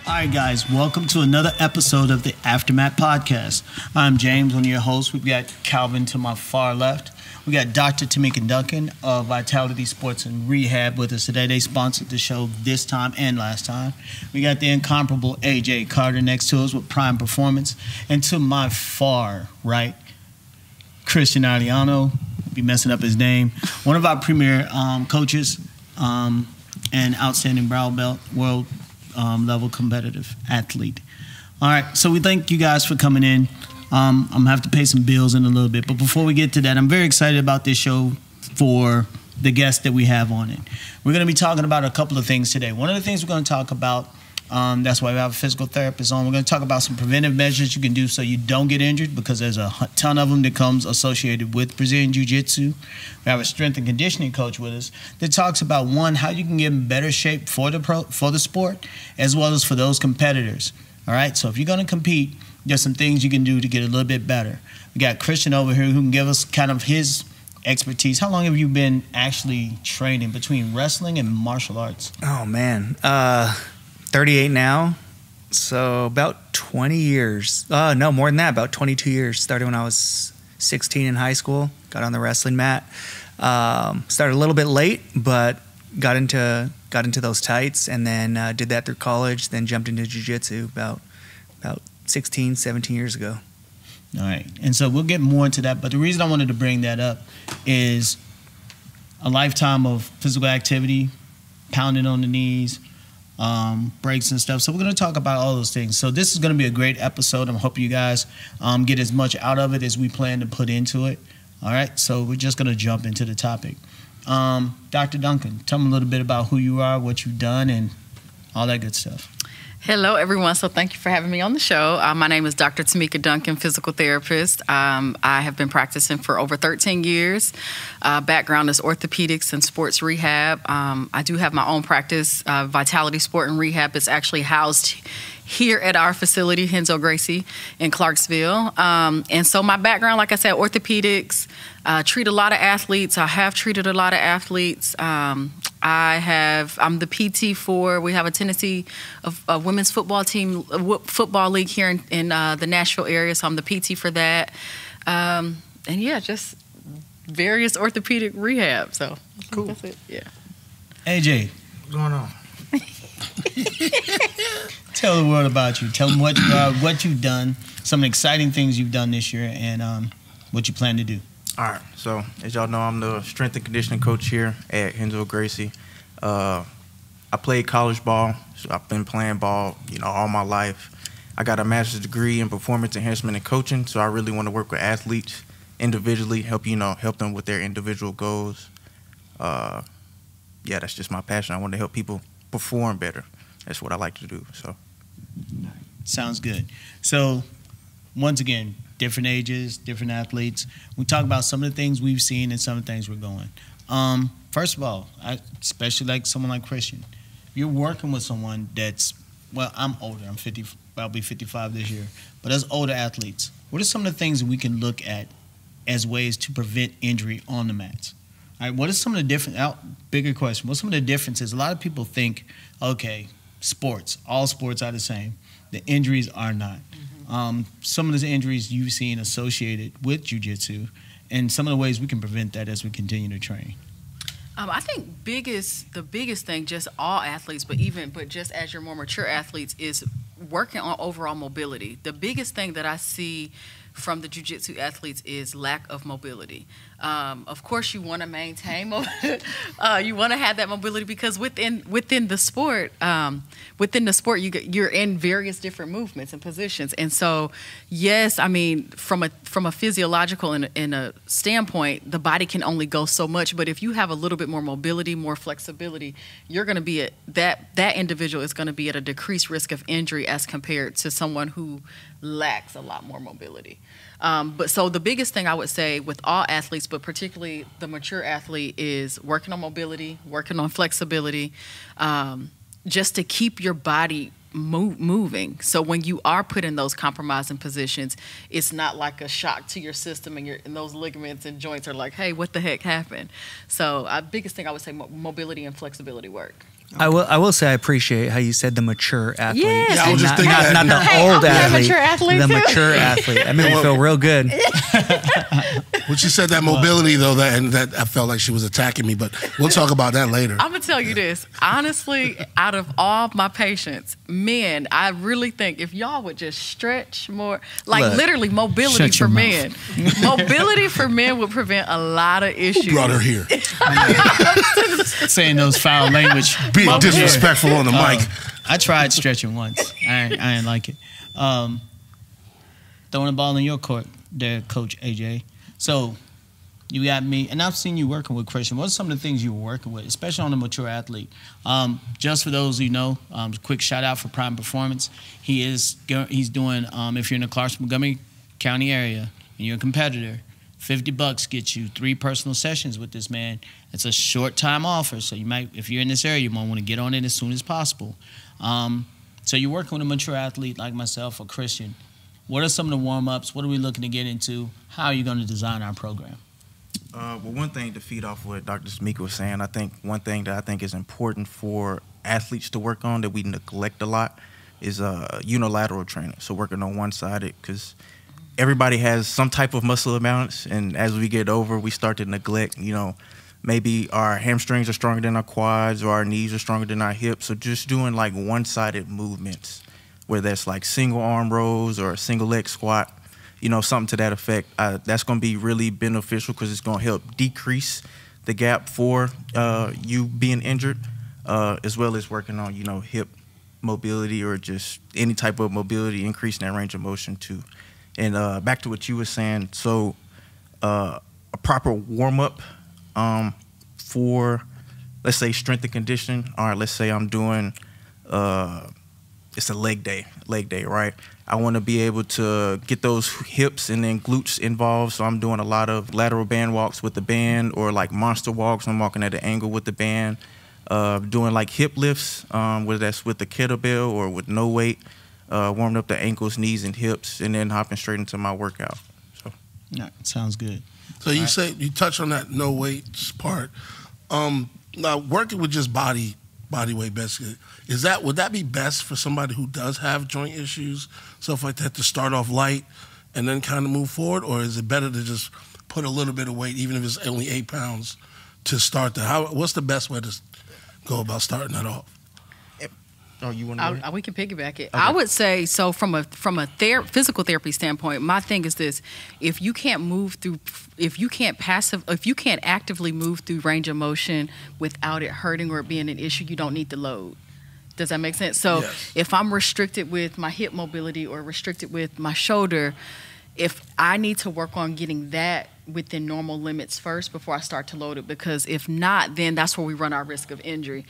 All right, guys, welcome to another episode of the Aftermath Podcast. I'm James, one of your hosts. We've got Calvin to my far left. We got Dr. Tameka Duncan of Vitality Sports and Rehab with us today. They sponsored the show this time and last time. We got the incomparable AJ Carter next to us with Prime Performance. And to my far right, Christian Arellano, be messing up his name, one of our premier coaches and outstanding brown belt, world level competitive athlete. All right, so we thank you guys for coming in. I'm going to have to pay some bills in a little bit. But before we get to that, I'm very excited about this show for the guests that we have on it. We're going to be talking about a couple of things today. One of the things we're going to talk about, that's why we have a physical therapist on. We're going to talk about some preventive measures you can do so you don't get injured, because there's a ton of them that comes associated with Brazilian Jiu-Jitsu. We have a strength and conditioning coach with us that talks about, one, how you can get in better shape for the sport, as well as for those competitors. All right, so if you're going to compete, there's some things you can do to get a little bit better. We got Christian over here who can give us kind of his expertise. How long have you been actually training between wrestling and martial arts? Oh, man. 38 now, so about 20 years. No, more than that, about 22 years. Started when I was 16 in high school, got on the wrestling mat. Started a little bit late, but got into those tights, and then did that through college, then jumped into jiu-jitsu about 16, 17 years ago. All right, and so we'll get more into that, but the reason I wanted to bring that up is a lifetime of physical activity, pounding on the knees, breaks and stuff. So we're going to talk about all those things. So this is going to be a great episode. I'm hoping you guys get as much out of it as we plan to put into it. All right, so we're just going to jump into the topic. Dr. Duncan, tell me a little bit about who you are, what you've done, and all that good stuff. Hello, everyone. So thank you for having me on the show. My name is Dr. Tameka Duncan, physical therapist. I have been practicing for over 13 years. Background is orthopedics and sports rehab. I do have my own practice, Vitality Sport and Rehab. It's actually housed here at our facility, Henzo Gracie in Clarksville. And so my background, like I said, orthopedics, treat a lot of athletes. I have treated a lot of athletes. I'm the PT for, we have a Tennessee women's football team, football league here in the Nashville area, so I'm the PT for that. And yeah, just various orthopedic rehab, so cool. That's it, yeah. AJ. What's going on? Tell the world about you. Tell them what you are, what you've done, some exciting things you've done this year, and what you plan to do. All right, so as y'all know, I'm the strength and conditioning coach here at Henzo Gracie. I played college ball, so I've been playing ball, all my life. I got a master's degree in performance enhancement and coaching, so I really want to work with athletes individually, help them with their individual goals. Yeah, that's just my passion. I want to help people perform better. That's what I like to do. So, sounds good. So, once again, different ages, different athletes. We talk about some of the things we've seen and some of the things we're going. First of all, especially like someone like Christian, if you're working with someone that's, well, I'm older. I'm 50. I'll be 55 this year. But as older athletes, what are some of the things that we can look at as ways to prevent injury on the mats? All right, what are some of the different, bigger question, what's some of the differences? A lot of people think, okay, sports, all sports are the same. The injuries are not. Some of the injuries you've seen associated with jiu-jitsu, and some of the ways we can prevent that as we continue to train. I think the biggest thing, just all athletes, but just as your more mature athletes, is working on overall mobility. The biggest thing that I see from the jiu-jitsu athletes is lack of mobility. Of course, you want to maintain, you want to have that mobility, because within the sport, you're in various different movements and positions. And so, yes, I mean, from a physiological and a standpoint, the body can only go so much. But if you have a little bit more mobility, more flexibility, you're going to be that individual is going to be at a decreased risk of injury as compared to someone who lacks a lot more mobility. But so the biggest thing I would say with all athletes, but particularly the mature athlete, is working on mobility, working on flexibility, just to keep your body moving. So when you are put in those compromising positions, it's not like a shock to your system, and those ligaments and joints are like, hey, what the heck happened? So biggest thing I would say, mobility and flexibility work. I will say I appreciate how you said the mature athlete. Yes. Yeah, I was just thinking that. Not the Hey, old I'm a athlete. mature athlete, the too. mature athlete. That made me feel real good. When she said that mobility, though, that I felt like she was attacking me, but we'll talk about that later. I'm gonna tell you this. Honestly, out of all my patients, men, I really think if y'all would just stretch more, like Look, literally mobility shut your for men. Mobility for men would prevent a lot of issues. Who brought her here? Saying those foul language. Being disrespectful on the mic. I tried stretching once. I ain't like it. Throwing the ball in your court there, Coach AJ. So you got me, and I've seen you working with Christian. What are some of the things you were working with, especially on a mature athlete? Just for those who know, quick shout out for Prime Performance. He's doing, if you're in the Clarkson-Montgomery County area and you're a competitor, $50 gets you 3 personal sessions with this man. It's a short time offer, so you might, if you're in this area, you might want to get on it as soon as possible. So you're working with a mature athlete like myself or Christian. What are some of the warm-ups? What are we looking to get into? How are you going to design our program? Well, one thing to feed off what Dr. Tameka was saying, I think one thing that I think is important for athletes to work on that we neglect a lot is unilateral training. So working on one-sided, because everybody has some type of muscle imbalance, and as we get over, we start to neglect, maybe our hamstrings are stronger than our quads or our knees are stronger than our hips. So just doing like one-sided movements, whether that's like single arm rows or a single leg squat, something to that effect. That's going to be really beneficial because it's going to help decrease the gap for you being injured, as well as working on, hip mobility or just any type of mobility, increasing that range of motion too. And back to what you were saying, so a proper warm-up for, let's say, strength and conditioning. All right, let's say I'm doing, it's a leg day, right? I want to be able to get those hips and then glutes involved, so I'm doing a lot of lateral band walks with the band or like monster walks. I'm walking at an angle with the band, doing like hip lifts, whether that's with the kettlebell or with no weight, warming up the ankles, knees, and hips, and then hopping straight into my workout. So, Yeah, sounds good. So you say you touch on that no weights part. Now working with just body weight basically, would that be best for somebody who does have joint issues, stuff like that, to start off light and then kind of move forward, or is it better to just put a little bit of weight, even if it's only 8 pounds, to start that? What's the best way to go about starting that off? oh, you want to? We can piggyback it. Okay. I would say so from a physical therapy standpoint. My thing is this: if you can't actively move through range of motion without it hurting or it being an issue, you don't need the load. Does that make sense? So Yes. if I'm restricted with my hip mobility or restricted with my shoulder, if I need to work on getting that within normal limits first before I start to load it, because if not, then that's where we run our risk of injury.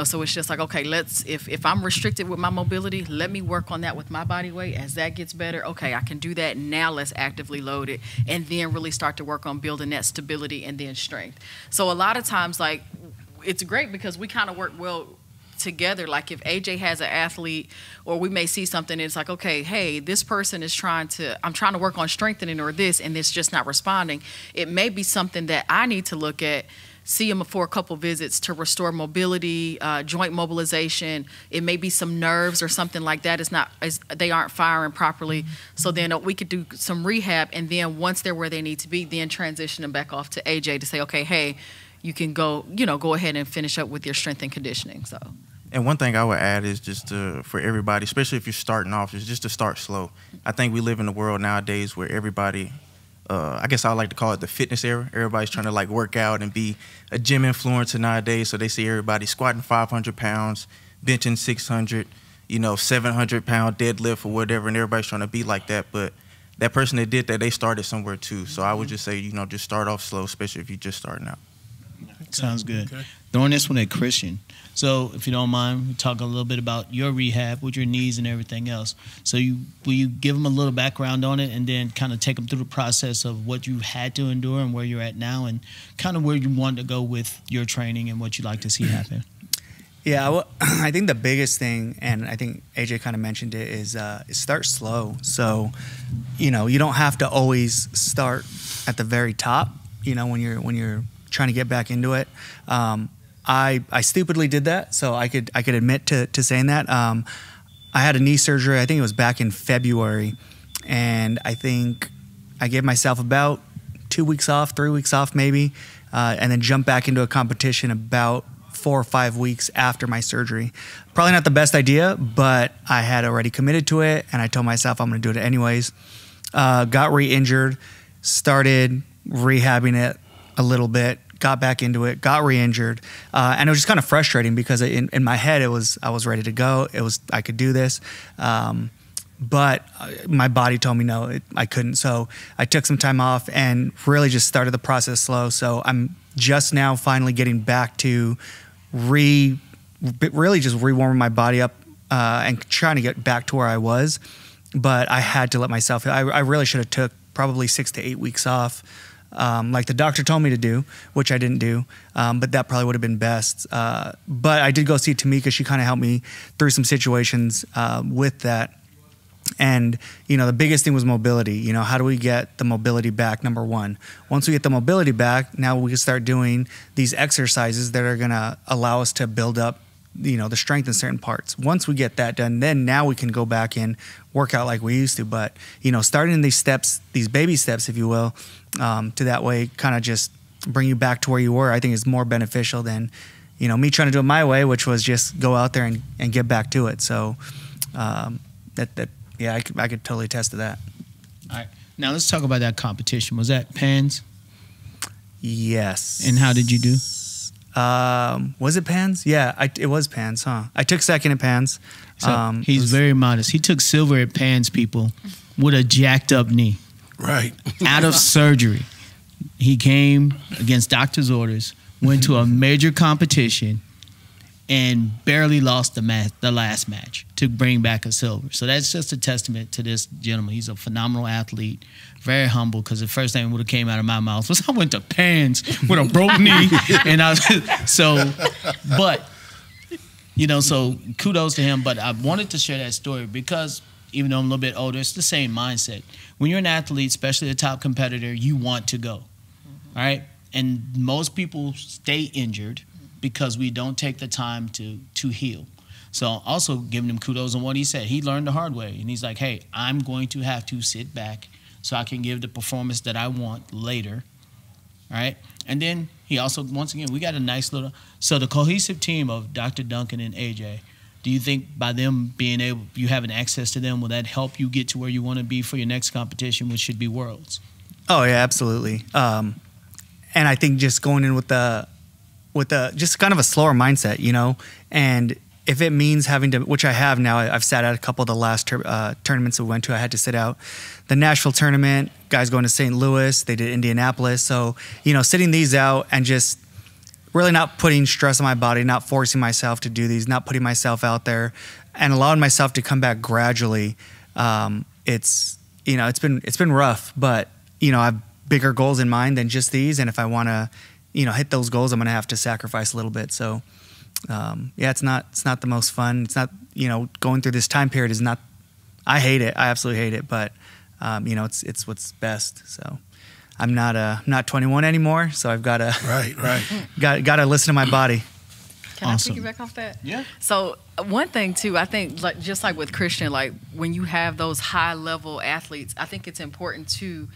So it's just like, okay, if I'm restricted with my mobility, let me work on that with my body weight. As that gets better, okay, I can do that. Now let's actively load it and then really start to work on building that stability and then strength. So a lot of times, like, it's great because we kind of work well together. Like if AJ has an athlete, or we may see something and it's like, okay, hey, this person is I'm trying to work on strengthening or this, and it's just not responding. It may be something that I need to look at, see them for a couple visits to restore mobility, joint mobilization. It may be some nerves or something like that. They aren't firing properly. So then we could do some rehab, and then once they're where they need to be, then transition them back off to AJ to say, okay, hey, you can go ahead and finish up with your strength and conditioning. So. And one thing I would add is just for everybody, especially if you're starting off, is just to start slow. I think we live in a world nowadays where everybody, I guess I like to call it the fitness era. Everybody's trying to like work out and be a gym influencer nowadays. So they see everybody squatting 500 pounds, benching 600, 700-pound deadlift or whatever, and everybody's trying to be like that. But that person that did that, they started somewhere too. So I would just say, just start off slow, especially if you're just starting out. Sounds good. Okay. Throwing this one at Christian. So, if you don't mind, we talk a little bit about your rehab with your knees and everything else. So, will you give them a little background on it, and then kind of take them through the process of what you had to endure and where you're at now, and kind of where you want to go with your training and what you'd like to see happen? Yeah, well, I think the biggest thing, and I think AJ kind of mentioned it, is start slow. So, you don't have to always start at the very top. When you're trying to get back into it. I stupidly did that, so I could admit to saying that. I had a knee surgery. I think it was back in February, and I think I gave myself about 2 weeks off, 3 weeks off maybe, and then jumped back into a competition about 4 or 5 weeks after my surgery. Probably not the best idea, but I had already committed to it, and I told myself I'm going to do it anyways. Got re-injured, started rehabbing it a little bit, got back into it, got re-injured, and it was just kind of frustrating because in my head I was ready to go. I could do this, but my body told me no, I couldn't. So I took some time off and really just started the process slow. So I'm just now finally getting back to really just rewarming my body up and trying to get back to where I was. But I had to let myself. I really should have took probably 6 to 8 weeks off, like the doctor told me to do, which I didn't do. But that probably would have been best. But I did go see Tameka. She kind of helped me through some situations with that. And, the biggest thing was mobility. How do we get the mobility back, number one? Once we get the mobility back, now we can start doing these exercises that are going to allow us to build up, the strength in certain parts. Once we get that done, then now we can go back and work out like we used to. But, starting these steps, these baby steps, if you will, to that way kind of just bring you back to where you were, I think is more beneficial than, me trying to do it my way, which was just go out there and get back to it. So yeah, I could totally attest to that. All right. Now let's talk about that competition. Was that Pans? Yes. And how did you do? Was it Pans? Yeah, it was Pans, huh? I took second at Pans. So he's very modest. He took silver at Pans, people, with a jacked up knee. Right. Out of surgery. He came against doctor's orders, went to a major competition, and barely lost the last match to bring back a silver. So that's just a testament to this gentleman. He's a phenomenal athlete, very humble, because the first thing that would have came out of my mouth was, I went to Pans with a broke knee. And so kudos to him. But I wanted to share that story because even though I'm a little bit older, it's the same mindset. When you're an athlete, especially a top competitor, you want to go, all right? And most people stay injured because we don't take the time to heal. So also giving him kudos on what he said. He learned the hard way. And he's like, hey, I'm going to have to sit back so I can give the performance that I want later. All right? And then he also, once again, we got a nice little, so the cohesive team of Dr. Duncan and AJ, do you think by them being able, you having access to them, will that help you get to where you want to be for your next competition, which should be Worlds? Oh, yeah, absolutely. And I think just going in with just kind of a slower mindset, and if it means having to, which I have now, I've sat out a couple of the last tournaments we went to. I had to sit out the Nashville tournament, guys going to St. Louis, they did Indianapolis. So, sitting these out and just really not putting stress on my body, not forcing myself to do these, not putting myself out there and allowing myself to come back gradually. It's been rough, but, I have bigger goals in mind than just these. And if I want to, hit those goals, I'm going to have to sacrifice a little bit. So, it's not the most fun. It's not, going through this time period is not, I hate it. I absolutely hate it. But, it's what's best. So I'm not 21 anymore. So I've got to, got to listen to my body. Can awesome. I piggyback off that? Yeah. So one thing too, I think just like with Christian, like when you have those high level athletes, I think it's important to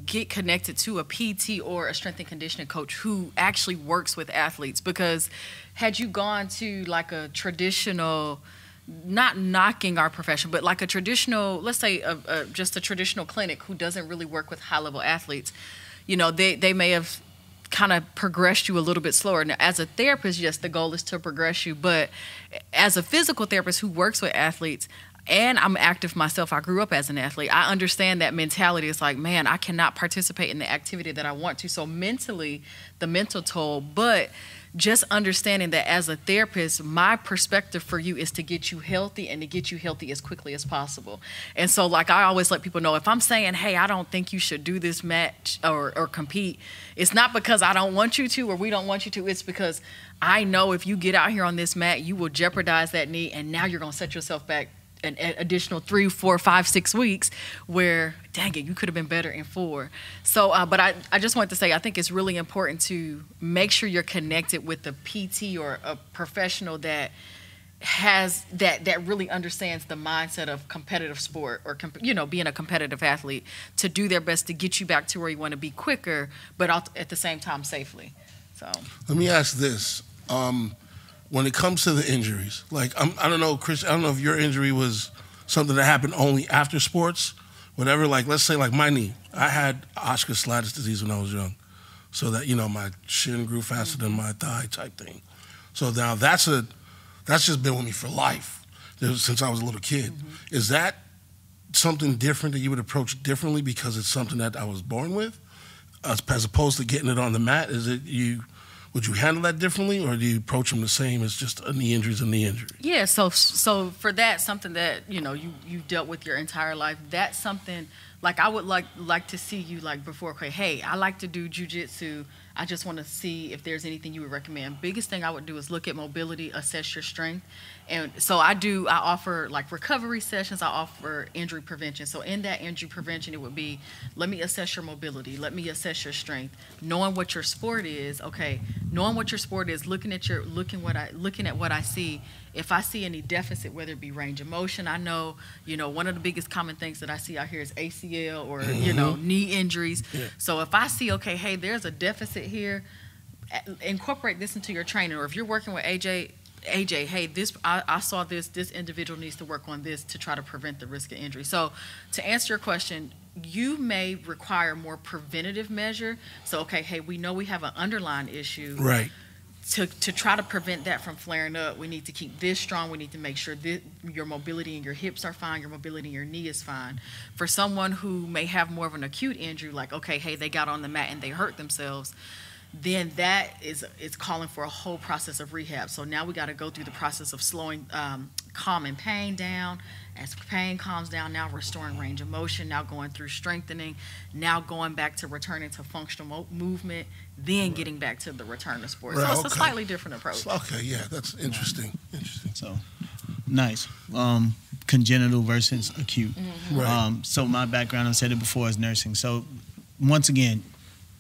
get connected to a PT or a strength and conditioning coach who actually works with athletes, because had you gone to like a traditional, not knocking our profession, but like a traditional, let's say just a traditional clinic who doesn't really work with high level athletes, they may have kind of progressed you a little bit slower. Now, as a therapist, yes, the goal is to progress you, but as a physical therapist who works with athletes, and I'm active myself, I grew up as an athlete, I understand that mentality. It's like, man, I cannot participate in the activity that I want to. So mentally, the mental toll, but just understanding that as a therapist, my perspective for you is to get you healthy and to get you healthy as quickly as possible. And so like I always let people know, if I'm saying, hey, I don't think you should do this match or compete, it's not because I don't want you to or we don't want you to. It's because I know if you get out here on this mat, you will jeopardize that knee, and now you're going to set yourself back an additional 3, 4, 5, 6 weeks where, dang it, you could have been better in 4. So, but I just wanted to say, I think it's really important to make sure you're connected with the PT or a professional that has that really understands the mindset of competitive sport or being a competitive athlete, to do their best to get you back to where you want to be quicker, but at the same time safely. So let me ask this. When it comes to the injuries, like I don't know, Chris, I don't know if your injury was something that happened only after sports, whatever. Like, let's say like my knee, I had Osgood-Schlatt's disease when I was young, so that my shin grew faster than my thigh type thing. So now that's just been with me for life since I was a little kid. Mm-hmm. Is that something different that you would approach differently because it's something that I was born with, as opposed to getting it on the mat? Would you handle that differently, or do you approach them the same as just a knee injury is a knee injury? Yeah, so for that, something that you dealt with your entire life, that's something like I would like to see you like before. Okay, hey, I like to do jiu-jitsu. I just want to see if there's anything you would recommend. Biggest thing I would do is look at mobility, assess your strength. And so I offer like recovery sessions, I offer injury prevention. So in that injury prevention, it would be, let me assess your mobility, let me assess your strength, knowing what your sport is. Okay, knowing what your sport is, looking at what I see. If I see any deficit, whether it be range of motion, I know, one of the biggest common things that I see out here is ACL or, knee injuries. Yeah. So if I see, okay, hey, there's a deficit here, incorporate this into your training. Or if you're working with AJ, hey, I saw this individual needs to work on this to try to prevent the risk of injury. So to answer your question, you may require more preventative measure. So, okay, hey, we know we have an underlying issue. Right. To try to prevent that from flaring up, we need to keep this strong. We need to make sure that your mobility in your hips are fine, your mobility in your knee is fine. For someone who may have more of an acute injury, like, okay, hey, they got on the mat and they hurt themselves, then that is calling for a whole process of rehab. So now we got to go through the process of calming pain down. As pain calms down, now restoring range of motion, now going through strengthening, now going back to returning to functional movement, then getting back to the return to sport. Right, so it's a slightly different approach. Okay, yeah, that's interesting. Interesting. So, nice. Congenital versus acute. Mm-hmm. Right. So my background, I said it before, is nursing. So once again,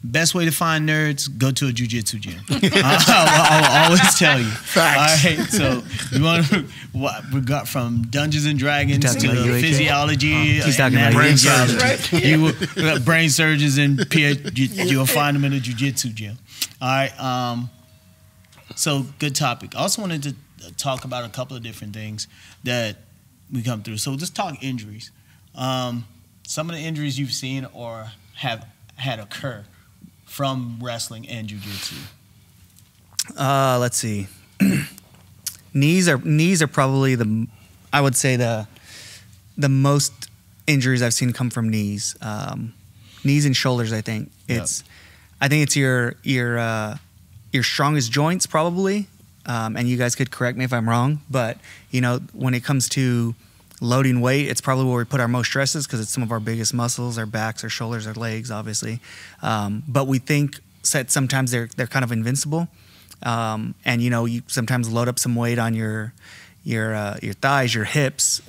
best way to find nerds, go to a jiu-jitsu gym. I'll always tell you. Facts. All right, so you want to, we got from Dungeons and Dragons to physiology, He's talking and about brain surgeons. You got brain surgeons and you'll find them in a jiu-jitsu gym. All right, so good topic. I also wanted to talk about a couple of different things that we come through. So just talk injuries. Some of the injuries you've seen or have had occur from wrestling and jiu-jitsu. Let's see. Knees are probably I would say the most injuries I've seen come from knees. Knees and shoulders, I think. I think it's your strongest joints probably. And you guys could correct me if I'm wrong, but when it comes to loading weight, it's probably where we put our most stresses because it's some of our biggest muscles, our backs, our shoulders, our legs, obviously. But we think that sometimes they're kind of invincible. And you sometimes load up some weight on your thighs, your hips,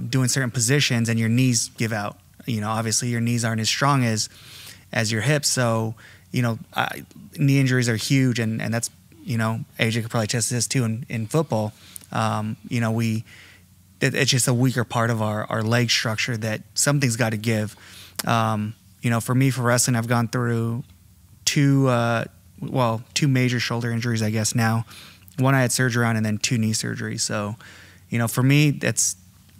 doing certain positions, and your knees give out. Obviously your knees aren't as strong as your hips. So, knee injuries are huge, and that's, AJ could probably test this too in football. It's just a weaker part of our leg structure that something's got to give. For me, for wrestling, I've gone through two major shoulder injuries, I guess now. One I had surgery on, and then 2 knee surgeries. So, for me,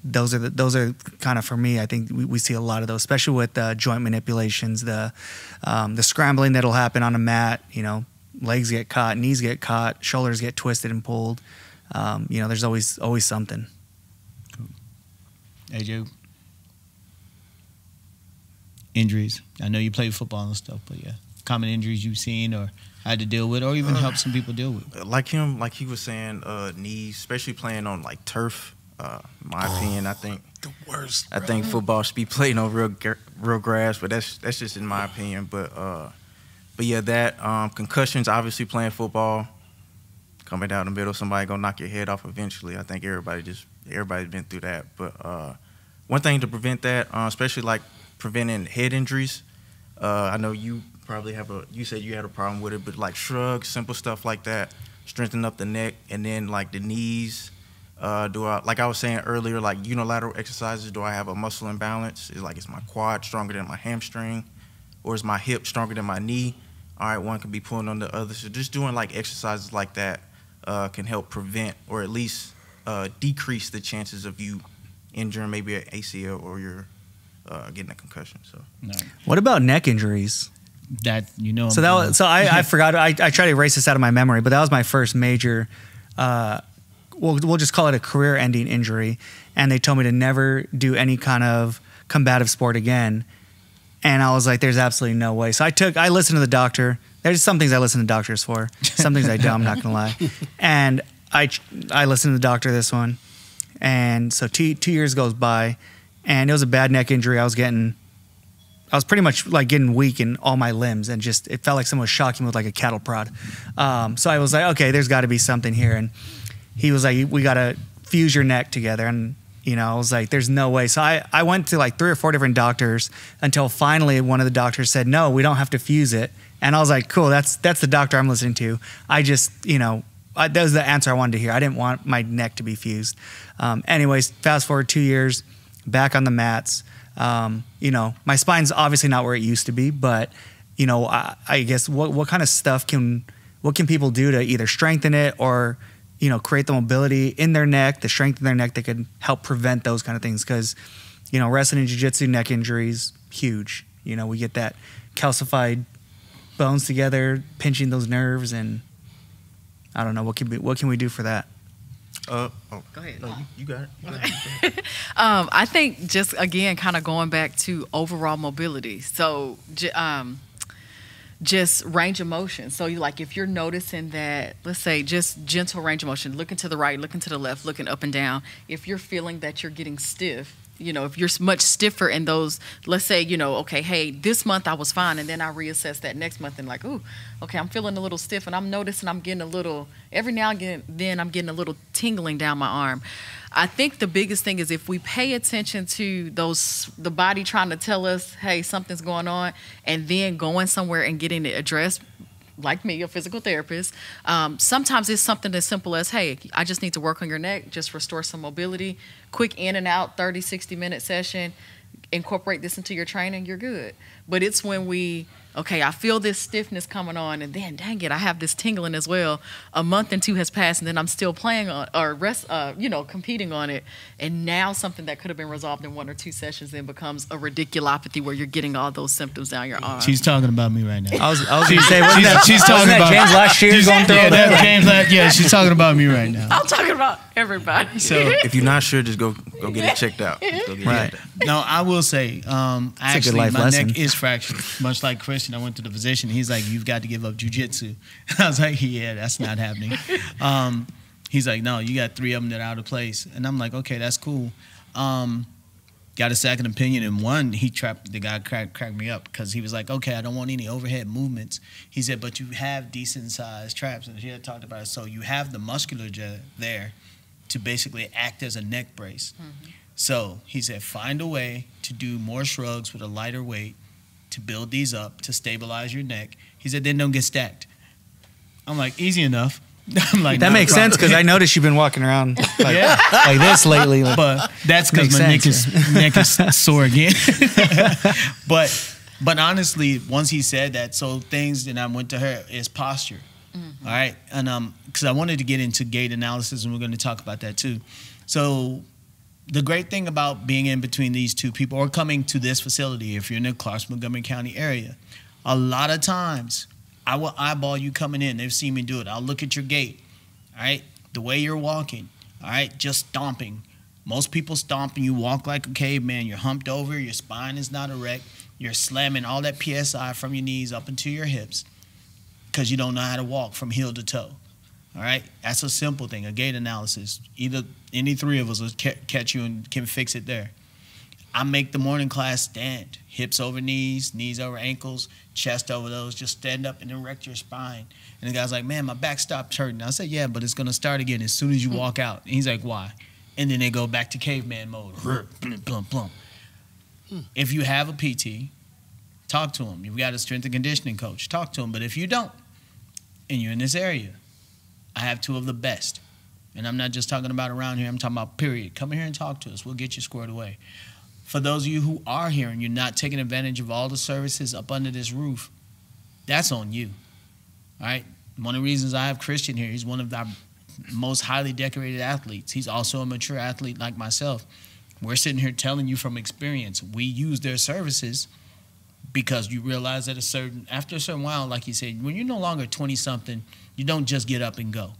those are kind of, for me, I think we see a lot of those, especially with joint manipulations, the scrambling that'll happen on a mat. Legs get caught, knees get caught, shoulders get twisted and pulled. There's always something. AJ, injuries. I know you play football and stuff, but yeah, common injuries you've seen or had to deal with, or even help some people deal with. Like he was saying, knees, especially playing on like turf. In my opinion, I think the worst. I think football should be played on real grass, but that's just in my opinion. But yeah, that concussions, obviously playing football, coming down the middle, somebody gonna knock your head off eventually. I think everybody just everybody's been through that. But one thing to prevent that, especially like preventing head injuries, I know you probably you said you had a problem with it, but like shrugs, simple stuff like that, strengthen up the neck, and then like the knees. Like I was saying earlier, like unilateral exercises, do I have a muscle imbalance? Is my quad stronger than my hamstring? Or is my hip stronger than my knee? All right, one can be pulling on the other. So just doing like exercises like that can help prevent or at least decrease the chances of you injuring maybe an ACL or you're getting a concussion. So, No. What about neck injuries? That I forgot. I tried to erase this out of my memory, but that was my first major. We'll just call it a career-ending injury, and they told me to never do any kind of combative sport again. And I was like, "There's absolutely no way." So I listened to the doctor. There's some things I listen to doctors for. Some things I don't. I'm not gonna lie. And I listened to the doctor this one, and so 2 years goes by, and it was a bad neck injury. I was pretty much like getting weak in all my limbs, and just it felt like someone was shocking me with like a cattle prod. So I was like, okay, there's got to be something here. And he was like, we got to fuse your neck together. And I was like, there's no way. So I went to like 3 or 4 different doctors until finally one of the doctors said, no, we don't have to fuse it. And I was like, cool, that's the doctor I'm listening to. I just, that was the answer I wanted to hear. I didn't want my neck to be fused. Anyways, fast forward 2 years, back on the mats. My spine's obviously not where it used to be, but I guess what kind of stuff what can people do to either strengthen it or create the mobility in their neck, the strength in their neck that could help prevent those kind of things? Because wrestling and jiu-jitsu neck injuries, huge. We get that calcified bones together, pinching those nerves, and I don't know what can we do for that. Go ahead. No, you got it. I think just again, kind of going back to overall mobility. So, just range of motion. So, if you're noticing that, let's say, just gentle range of motion, looking to the right, looking to the left, looking up and down. If you're feeling that you're getting stiff, if you're much stiffer in those, let's say, okay, hey, this month I was fine, and then I reassess that next month and like, ooh, okay, I'm feeling a little stiff, and I'm noticing I'm getting a little, every now and then I'm getting a little tingling down my arm. I think the biggest thing is if we pay attention to the body trying to tell us, hey, something's going on, and then going somewhere and getting it addressed, like me, a physical therapist, sometimes it's something as simple as, hey, I just need to work on your neck, just restore some mobility, quick in and out, 30, 60-minute session, incorporate this into your training, you're good. But it's when I feel this stiffness coming on, and then, dang it, I have this tingling as well. A month and 2 has passed, and then I'm still playing on, or competing on it. And now something that could have been resolved in 1 or 2 sessions then becomes a radiculopathy where you're getting all those symptoms down your arm. She's talking about me right now. I was going to say, she's talking about James last year going through all that? Yeah, she's talking about me right now. I'm talking about everybody. So if you're not sure, just go get it checked out. Just go get it checked out. No, I will say, actually, my lesson. neck is fractured. Much like Christian, I went to the physician. He's like, you've got to give up jiu-jitsu. I was like, yeah, that's not happening. He's like, no, you got 3 of them that are out of place. And I'm like, okay, that's cool. Got a second opinion, and one, the guy cracked me up because he was like, okay, I don't want any overhead movements. He said, but you have decent-sized traps. And she had talked about it. So you have the musculature there to basically act as a neck brace. Mm-hmm. So he said, find a way to do more shrugs with a lighter weight to build these up, to stabilize your neck. He said, then don't get stacked. I'm like, easy enough. I'm like, that makes sense because I noticed you've been walking around like this lately. But that's because my neck is sore again. But honestly, once he said that, so things that I went to her is posture. Mm-hmm. All right, and because I wanted to get into gait analysis, and we're going to talk about that too. So the great thing about being in between these two people or coming to this facility, if you're in the Clarksville-Montgomery County area, a lot of times I will eyeball you coming in. They've seen me do it. I'll look at your gait, all right, the way you're walking, all right, just stomping. Most people stomp and you walk like a caveman. You're humped over. Your spine is not erect. You're slamming all that PSI from your knees up into your hips because you don't know how to walk from heel to toe. All right? That's a simple thing, a gait analysis. Either any 3 of us will catch you and can fix it there. I make the morning class stand. Hips over knees, knees over ankles, chest over those. Just stand up and erect your spine. And the guy's like, man, my back stopped hurting. I said, yeah, but it's going to start again as soon as you walk out. And he's like, why? and then they go back to caveman mode. Blum, blum, blum. If you have a PT, talk to him. You've got a strength and conditioning coach, talk to him. But if you don't, and you're in this area, I have two of the best. And I'm not just talking about around here, I'm talking about period. Come in here and talk to us. We'll get you squared away. For those of you who are here and you're not taking advantage of all the services up under this roof, that's on you. All right? One of the reasons I have Christian here, he's one of our most highly decorated athletes. He's also a mature athlete like myself. We're sitting here telling you from experience. We use their services because you realize that after a certain while, like you said, when you're no longer 20-something, you don't just get up and go.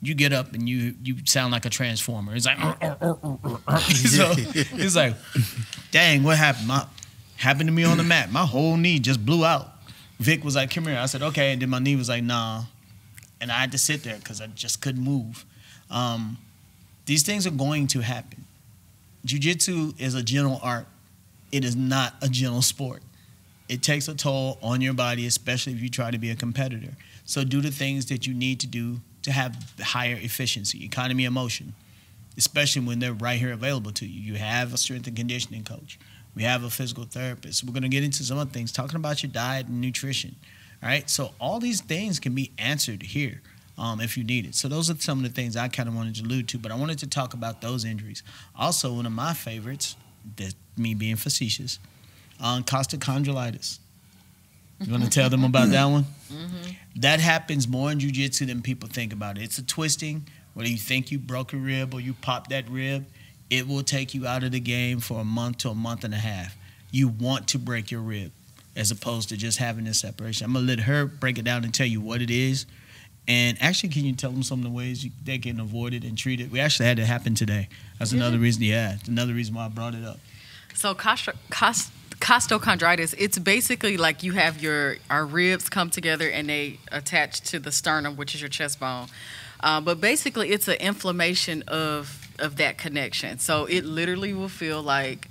You get up and you sound like a transformer. It's like, so it's like, dang, what happened? Happened to me on the mat. My whole knee just blew out. Vic was like, come here. I said, okay. And then my knee was like, nah. And I had to sit there because I just couldn't move. These things are going to happen. Jiu-Jitsu is a gentle art. It is not a gentle sport. It takes a toll on your body, especially if you try to be a competitor. So do the things that you need to do to have higher efficiency, economy of motion, especially when they're right here available to you. You have a strength and conditioning coach. We have a physical therapist. We're going to get into some other things, talking about your diet and nutrition. All right? So all these things can be answered here if you need it. So those are some of the things I kind of wanted to allude to, but I wanted to talk about those injuries. Also, one of my favorites, that me being facetious, costochondritis. You want to tell them about that one? Mm-hmm. That happens more in jiu-jitsu than people think about it. It's a twisting, whether you think you broke a rib or you popped that rib, it will take you out of the game for a month to a month and a half. You want to break your rib as opposed to just having this separation. I'm going to let her break it down and tell you what it is. And actually, can you tell them some of the ways they can avoid it and treat it? We actually had it happen today. That's another reason, another reason why I brought it up. So costochondritis, it's basically like you have our ribs come together and they attach to the sternum, which is your chest bone. But basically, it's an inflammation of that connection. So it literally will feel like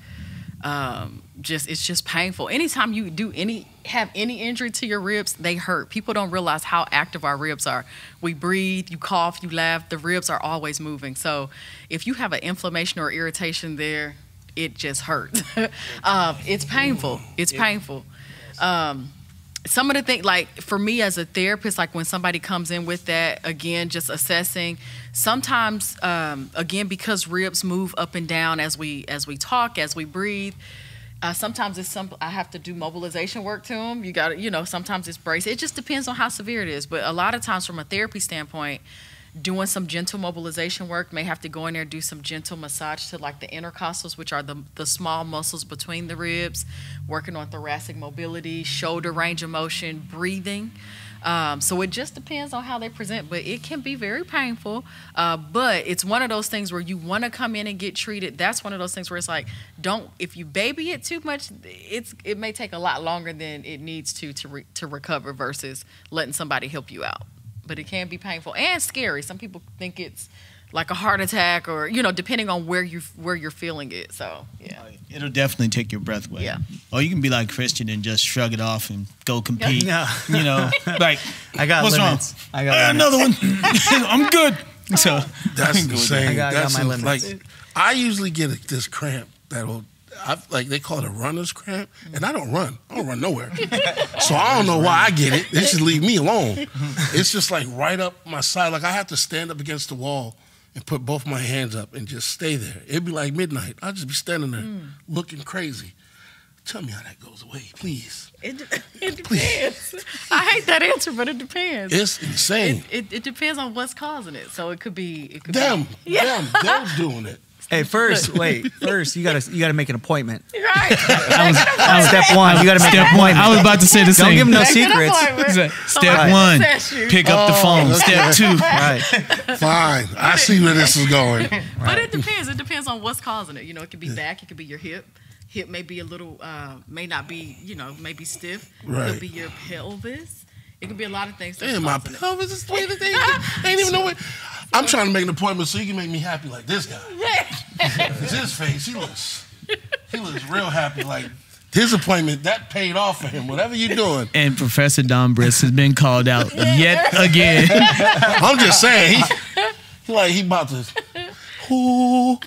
it's just painful. Anytime you have any injury to your ribs, they hurt. People don't realize how active our ribs are. We breathe, you cough, you laugh. The ribs are always moving. So if you have an inflammation or irritation there, it just hurts. It's painful. It's painful. Some of the things, like for me as a therapist, like when somebody comes in with that, again, just assessing. Sometimes, again, because ribs move up and down as we talk, as we breathe. Sometimes I have to do mobilization work to them. You got to, sometimes it's brace. It just depends on how severe it is. But a lot of times, from a therapy standpoint, doing some gentle mobilization work, may have to go in there and do some gentle massage to like the intercostals, which are the small muscles between the ribs, working on thoracic mobility, shoulder range of motion, breathing. So it just depends on how they present, but it can be very painful. But it's one of those things where you want to come in and get treated. That's one of those things where it's like, if you baby it too much, it may take a lot longer than it needs to recover versus letting somebody help you out. But it can be painful and scary. Some people think it's like a heart attack or, depending on where you're feeling it. So, yeah. It'll definitely take your breath away. Yeah. Or you can be like Christian and just shrug it off and go compete. No. Like, I got what's limits. wrong? I got another one. I'm good. So that's the same. I got my limits. Like, I usually get this cramp they call it a runner's cramp, and I don't run. I don't run nowhere. So I don't know why I get it. They should leave me alone. It's just like right up my side. Like I have to stand up against the wall and put both my hands up and just stay there. It'd be like midnight. I'd just be standing there looking crazy. Tell me how that goes away, please. It depends. I hate that answer, but it depends. It's insane. It depends on what's causing it. So it could be. Them, they're doing it. Hey, first, you gotta make an appointment. Right. Step one, you gotta make an appointment. I was about to say the same. Don't give them no secrets. Step one, pick up the phone. Step two. Right. Fine. I see where this is going. But it depends. It depends on what's causing it. It could be back. It could be your hip. Hip may be a little, may not be, may be stiff. Right. It could be your pelvis. It could be a lot of things. Damn, my pelvis is the way that they ain't even know it. I'm trying to make an appointment so you can make me happy like this guy. It's his face, he looks real happy. Like his appointment, that paid off for him. Whatever you're doing. And Professor Don Briss has been called out yet again. I'm just saying, he about to. Ooh.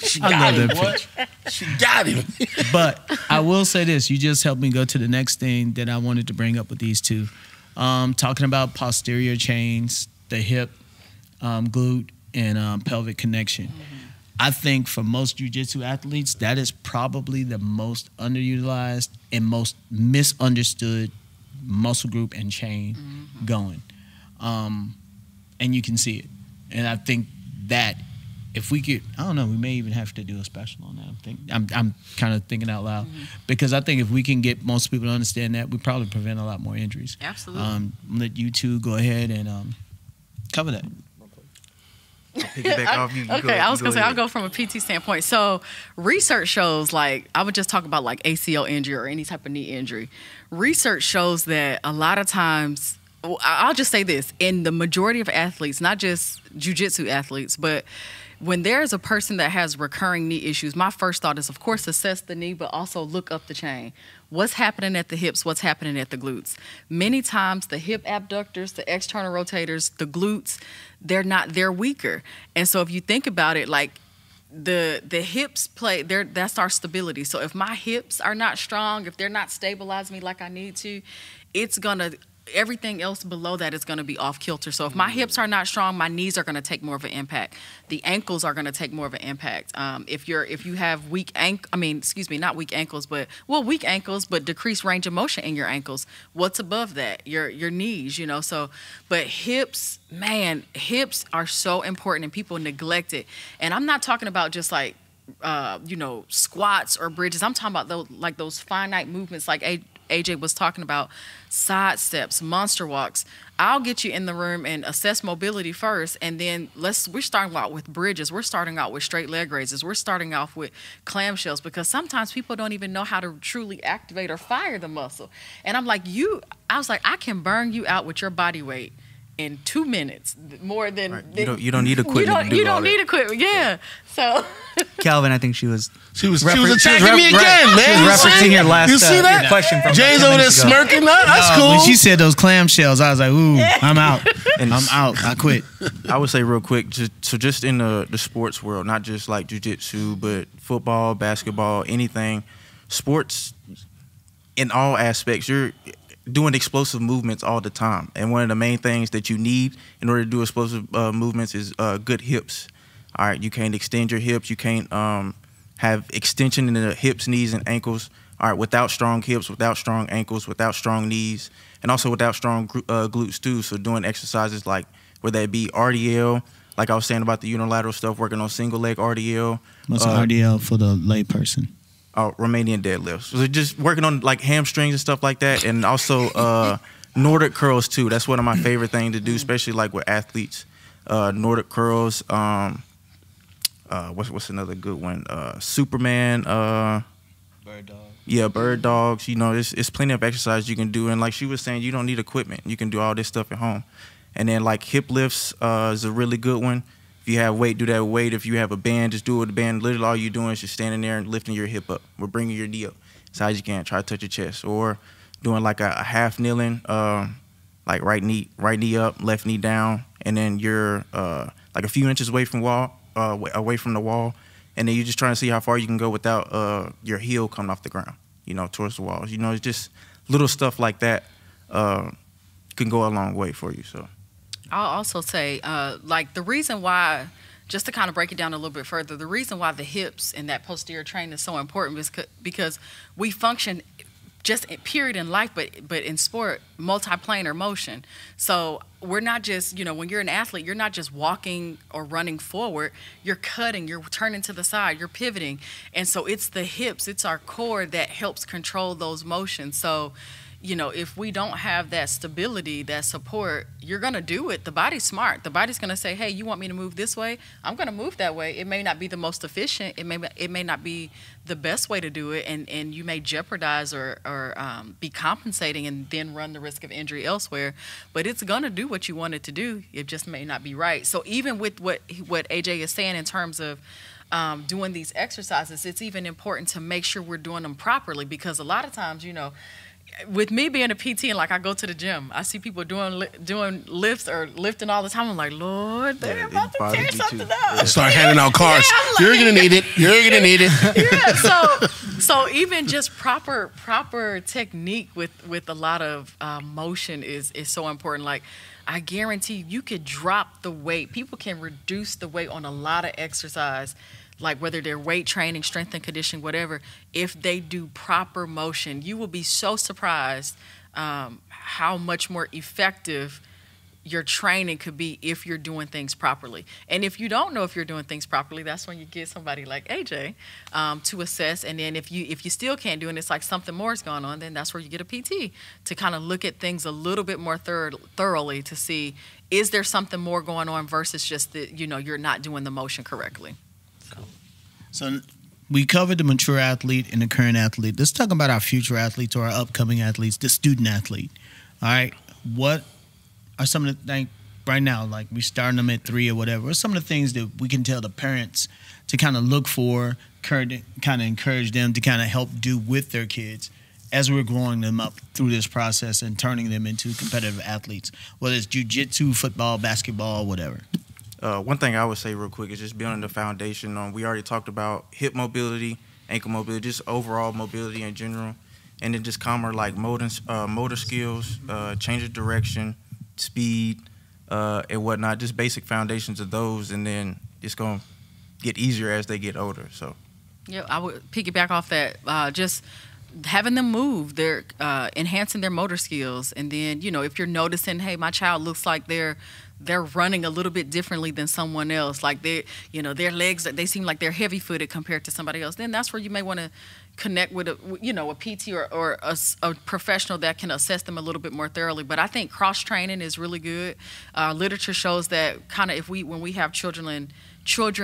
She I got love him, that boy. pitch. She got him. But I will say this: you just helped me go to the next thing that I wanted to bring up with these two. Talking about posterior chains, the hip, glute, and pelvic connection. I think for most jiu-jitsu athletes, that is probably the most underutilized and most misunderstood muscle group and chain going. And you can see it. And I think that if we could, I don't know, we may even have to do a special on that. I'm kind of thinking out loud because I think if we can get most people to understand that, we probably prevent a lot more injuries. Absolutely. Let you two go ahead and cover that. Piggyback off you. Okay, I was gonna say I'll go from a PT standpoint. So research shows, like I would just talk about like ACL injury or any type of knee injury. Research shows that a lot of times, I'll just say this, in the majority of athletes, not just jiu-jitsu athletes, but when there's a person that has recurring knee issues, my first thought is, of course, assess the knee, but also look up the chain. What's happening at the hips? What's happening at the glutes? Many times the hip abductors, the external rotators, the glutes, they're weaker. And so if you think about it, like the hips play, that's our stability. So if my hips are not strong, if they're not stabilizing me like I need to, everything else below that is going to be off kilter. So if my hips are not strong, my knees are going to take more of an impact. The ankles are going to take more of an impact. If you have weak not weak ankles, but weak ankles, but decreased range of motion in your ankles. What's above that? Your knees, So, but hips, man, hips are so important and people neglect it. And I'm not talking about just like squats or bridges. I'm talking about those finite movements like AJ was talking about, side steps, monster walks. I'll get you in the room and assess mobility first, and then we're starting out with bridges. We're starting out with straight leg raises. We're starting off with clamshells because sometimes people don't even know how to truly activate or fire the muscle. And I'm like, I can burn you out with your body weight in 2 minutes, more than you don't need equipment. You don't need equipment, yeah. So Calvin, I think she was attacking me again, man. She was referencing your last you see that? question from James over there smirking. That's cool. When she said those clamshells, I was like, ooh, I'm out. I'm out. I quit. I would say real quick, just in the sports world, not just like jiu-jitsu, but football, basketball, anything, sports in all aspects, you're doing explosive movements all the time. And one of the main things that you need in order to do explosive movements is good hips. All right, you can't extend your hips. You can't have extension in the hips, knees, and ankles. All right, without strong hips, without strong ankles, without strong knees, and also without strong glutes too. So doing exercises like, whether that be RDL, like I was saying about the unilateral stuff, working on single leg RDL. What's RDL for the lay person? Romanian deadlifts. So just working on like hamstrings and stuff like that, and also Nordic curls too. That's one of my favorite things to do, especially like with athletes. Nordic curls. What's another good one? Superman. Bird dog. Yeah, bird dogs. It's plenty of exercise you can do, and like she was saying, you don't need equipment. You can do all this stuff at home. And then like hip lifts is a really good one. If you have weight, do that with weight. If you have a band, just do it with a band. Literally all you're doing is just standing there and lifting your hip up. Or bringing your knee up as high as you can. Try to touch your chest. Or doing like a half kneeling, like right knee up, left knee down. And then you're like a few inches away from the wall. And then you're just trying to see how far you can go without your heel coming off the ground, towards the walls. It's just little stuff like that can go a long way for you, so. I'll also say, like the reason why, just to kind of break it down a little bit further, the reason why the hips and that posterior chain is so important is because we function just period in life, but in sport, multiplanar motion. So we're not just, when you're an athlete, you're not just walking or running forward, you're cutting, you're turning to the side, you're pivoting. And so it's the hips, it's our core that helps control those motions. So if we don't have that stability, that support, you're going to do it. The body's smart. The body's going to say, hey, you want me to move this way? I'm going to move that way. It may not be the most efficient. It may not be the best way to do it, and you may jeopardize or be compensating and then run the risk of injury elsewhere. But it's going to do what you want it to do. It just may not be right. So even with what AJ is saying in terms of doing these exercises, it's even important to make sure we're doing them properly, because a lot of times, with me being a PT and like I go to the gym, I see people doing lifts or lifting all the time. I'm like, Lord, they're about to tear something up. I start handing out cards. Like, you're gonna need it. You're gonna need it. Yeah. So even just proper technique with a lot of motion is so important. Like, I guarantee you could drop the weight. People can reduce the weight on a lot of exercise, like whether they're weight training, strength and conditioning, whatever. If they do proper motion, you will be so surprised how much more effective your training could be if you're doing things properly. And if you don't know if you're doing things properly, that's when you get somebody like AJ to assess. And then if you still can't do it, and it's like something more is going on, then that's where you get a PT to kind of look at things a little bit more thoroughly to see, is there something more going on versus just that, you're not doing the motion correctly. So we covered the mature athlete and the current athlete. Let's talk about our future athletes or our upcoming athletes, the student athlete. All right. What are some of the things right now, like we starting them at 3 or whatever, what are some of the things that we can tell the parents to kind of look for, kind of encourage them to kind of help do with their kids as we're growing them up through this process and turning them into competitive athletes, whether it's jiu-jitsu, football, basketball, whatever? One thing I would say real quick is just building the foundation on. We already talked about hip mobility, ankle mobility, just overall mobility in general, and then just calmer like motor skills, change of direction, speed, and whatnot. Just basic foundations of those, and then it's gonna get easier as they get older. So, yeah, I would piggyback off that. Just having them move, they're enhancing their motor skills, and then if you're noticing, hey, my child looks like they're running a little bit differently than someone else, like their legs, they seem like they're heavy-footed compared to somebody else, then that's where you may want to connect with a PT or a professional that can assess them a little bit more thoroughly. But I think cross-training is really good. Literature shows that kind of when we have children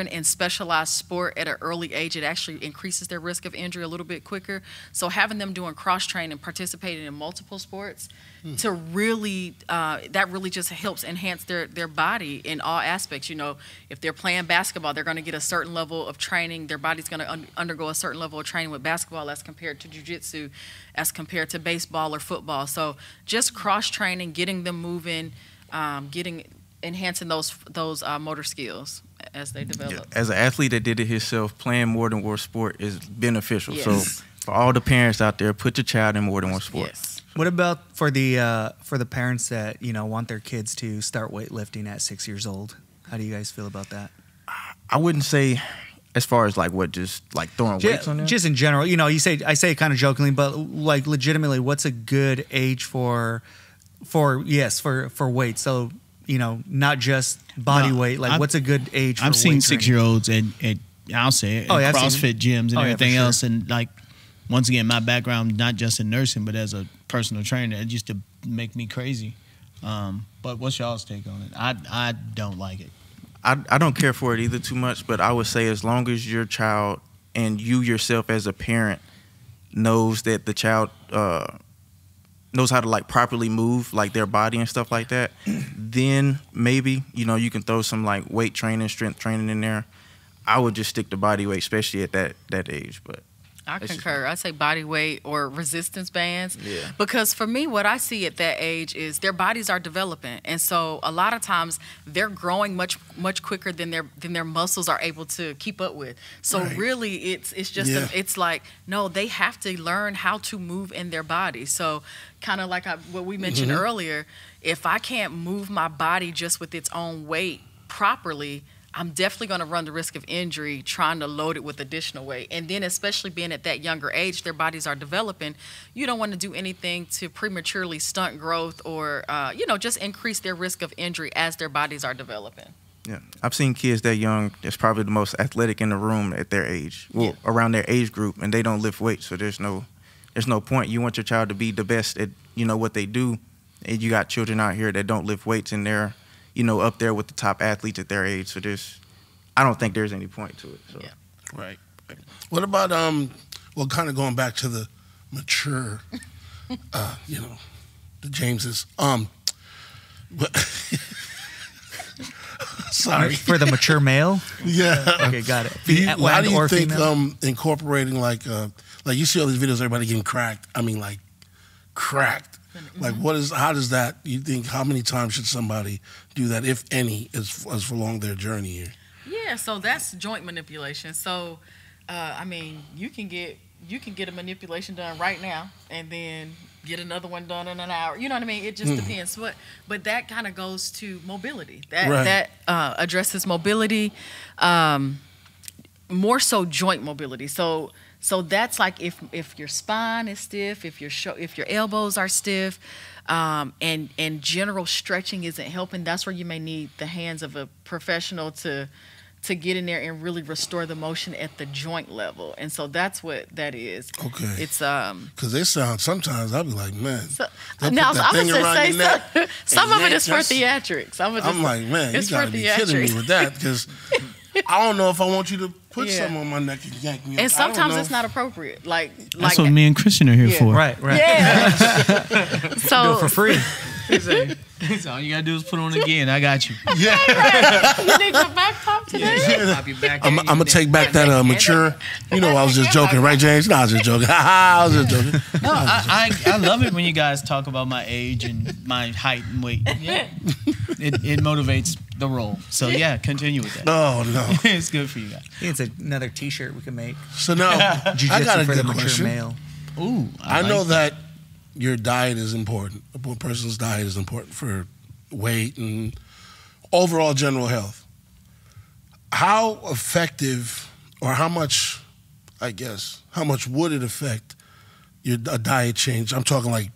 in specialized sport at an early age, it actually increases their risk of injury a little bit quicker. So having them doing cross-training, participating in multiple sports, to really, that really just helps enhance their body in all aspects. If they're playing basketball, they're going to get a certain level of training. Their body's going to undergo a certain level of training with basketball as compared to jiu-jitsu, as compared to baseball or football. So just cross-training, getting them moving, enhancing those motor skills as they develop. Yeah. As an athlete that did it himself, playing more than one sport is beneficial. Yes. So for all the parents out there, put your child in more than one sport. Yes. What about for the parents that want their kids to start weightlifting at 6 years old? How do you guys feel about that? I wouldn't say as far as just like throwing weights on them. Just in general, I say it kind of jokingly, but like legitimately, what's a good age for weight? So not just body weight. Like, what's a good age for I've seen weight 6-year-olds at I'll say it, at CrossFit gyms and everything else. And like, once again, my background, not just in nursing, but as a personal trainer, it used to make me crazy. But what's y'all's take on it? I don't like it. I don't care for it either too much, but I would say as long as your child and you yourself as a parent knows that the child knows how to like properly move like their body and stuff like that, then maybe you can throw some like weight training, strength training in there. I would just stick to body weight, especially at that age. But I concur. I say body weight or resistance bands. Yeah. Because for me, what I see at that age is their bodies are developing, and so a lot of times they're growing much quicker than their muscles are able to keep up with. So really, it's just it's like, no, they have to learn how to move in their body. So kind of like what we mentioned earlier, if I can't move my body just with its own weight properly, I'm definitely going to run the risk of injury trying to load it with additional weight. And then especially being at that younger age, their bodies are developing. You don't want to do anything to prematurely stunt growth or, just increase their risk of injury as their bodies are developing. Yeah, I've seen kids that young that's probably the most athletic in the room at their age, around their age group, and they don't lift weights. So there's no point. You want your child to be the best at what they do, and you got children out here that don't lift weights, and they're up there with the top athletes at their age. So I don't think there's any point to it. So. Yeah. Right. What about kind of going back to the mature, the Jameses. Sorry. For the mature male? Yeah. Okay, got it. How do you think incorporating like you see all these videos, everybody getting cracked? I mean, like cracked. Like, how does that, you think, how many times should somebody do that, if any, as along their journey here? Yeah, so that's joint manipulation. So, I mean, you can get a manipulation done right now and then get another one done in an hour. You know what I mean? It just depends. But that kind of goes to mobility. That addresses mobility, more so joint mobility. So that's like if your spine is stiff, if your elbows are stiff, and general stretching isn't helping, that's where you may need the hands of a professional to get in there and really restore the motion at the joint level. And so that's what that is. Okay. It's because they sound, sometimes I'll be like, man. So, now I'm gonna say some of it is for theatrics. I'm like, man, you gotta be kidding me with that, because I don't know if I want you to put something on my neck and yank me. And sometimes it's not appropriate. Like that's what me and Christian are here for. Right. Yeah. So do it for free. So all you gotta do is put on again. I got you. Yeah. You need your back top today. I'm gonna take back that mature. You know, I was just joking, right, James? No, I was just joking. I was just joking. No, I love it when you guys talk about my age and my height and weight. Yeah, it motivates the role. So yeah, continue with that. Oh no, it's good for you guys. I think it's another T-shirt we can make. So now, I got a good question. Male. Ooh, I know that your diet is important. A person's diet is important for weight and overall general health. How effective, or how much would it affect a diet change? I'm talking like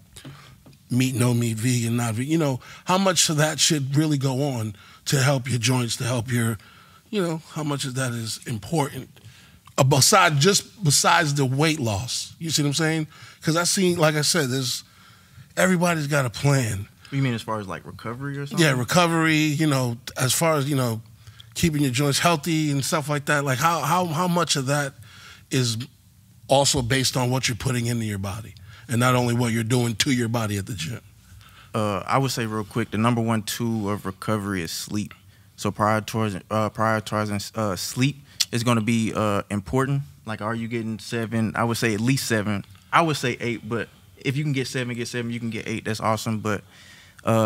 meat, no meat, vegan, not vegan. You know, how much of that should really go on to help your joints, to help your, you know, how much of that is important? Besides the weight loss. You see what I'm saying? Because I see, like I said, everybody's got a plan. You mean as far as like recovery or something? Yeah, recovery, you know, as far as, you know, keeping your joints healthy and stuff like that. Like how much of that is also based on what you're putting into your body and not only what you're doing to your body at the gym? I would say real quick, the number one tool of recovery is sleep. So prioritizing sleep is going to be important. Like, are you getting 7? I would say at least 7. I would say 8, but if you can get 7, get 7. You can get 8. That's awesome. But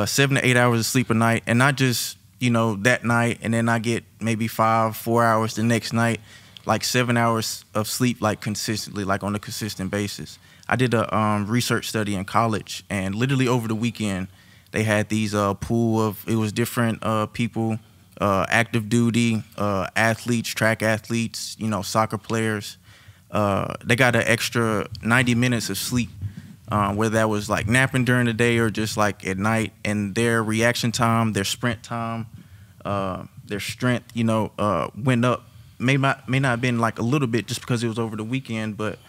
7 to 8 hours of sleep a night, and not just, you know, that night, and then I get maybe 4 hours the next night. Like 7 hours of sleep, like consistently, like on a consistent basis. I did a research study in college, and literally over the weekend, they had these pool of, it was different people. Active duty athletes, track athletes, you know, soccer players. They got an extra 90 minutes of sleep, whether that was like napping during the day or just like at night. And their reaction time, their sprint time, their strength, you know, went up. May not have been like a little bit just because it was over the weekend, but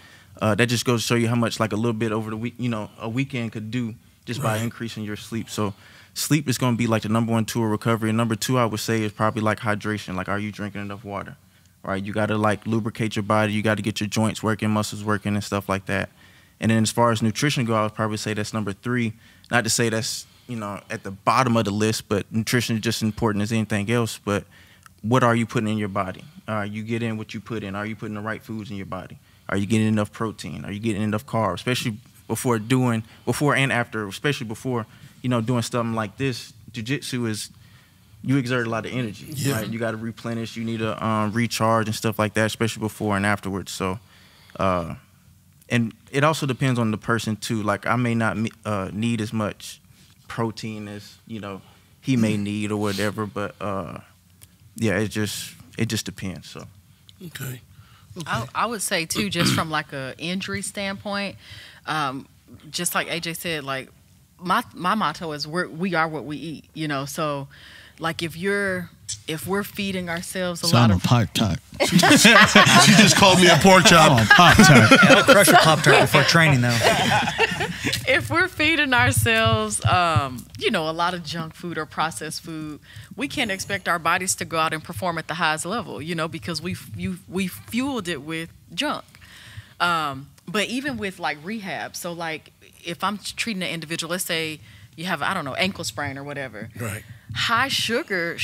that just goes to show you how much like a little bit over the week, you know, a weekend could do just by increasing your sleep. So sleep is going to be like the number one tool of recovery. And number 2, I would say, is probably like hydration. Like, are you drinking enough water? Right? You got to like lubricate your body. You got to get your joints working, muscles working, and stuff like that. And then as far as nutrition go, I would probably say that's number 3. Not to say that's, you know, at the bottom of the list, but nutrition is just as important as anything else. But what are you putting in your body? You get in what you put in. Are you putting the right foods in your body? Are you getting enough protein? Are you getting enough carbs? Especially before and after, especially before, you know, doing something like this. Jiu-Jitsu is, you exert a lot of energy, right? You got to replenish. You need to recharge and stuff like that, especially before and afterwards. So, and it also depends on the person too. Like, I may not need as much protein as, you know, he may need or whatever. But yeah, it just depends. So, okay. I would say too, just from like a injury standpoint, just like AJ said, like my motto is we are what we eat, you know. So like if we're feeding ourselves I'm a Pop-Tart. She just called me a pork chop. Oh, Pop-Tart. I'll crush a Pop-Tart before training though. If we're feeding ourselves, you know, a lot of junk food or processed food, we can't expect our bodies to go out and perform at the highest level, you know, because we fueled it with junk. But even with like rehab, so like if I'm treating an individual, let's say you have, I don't know, ankle sprain or whatever. Right. High sugar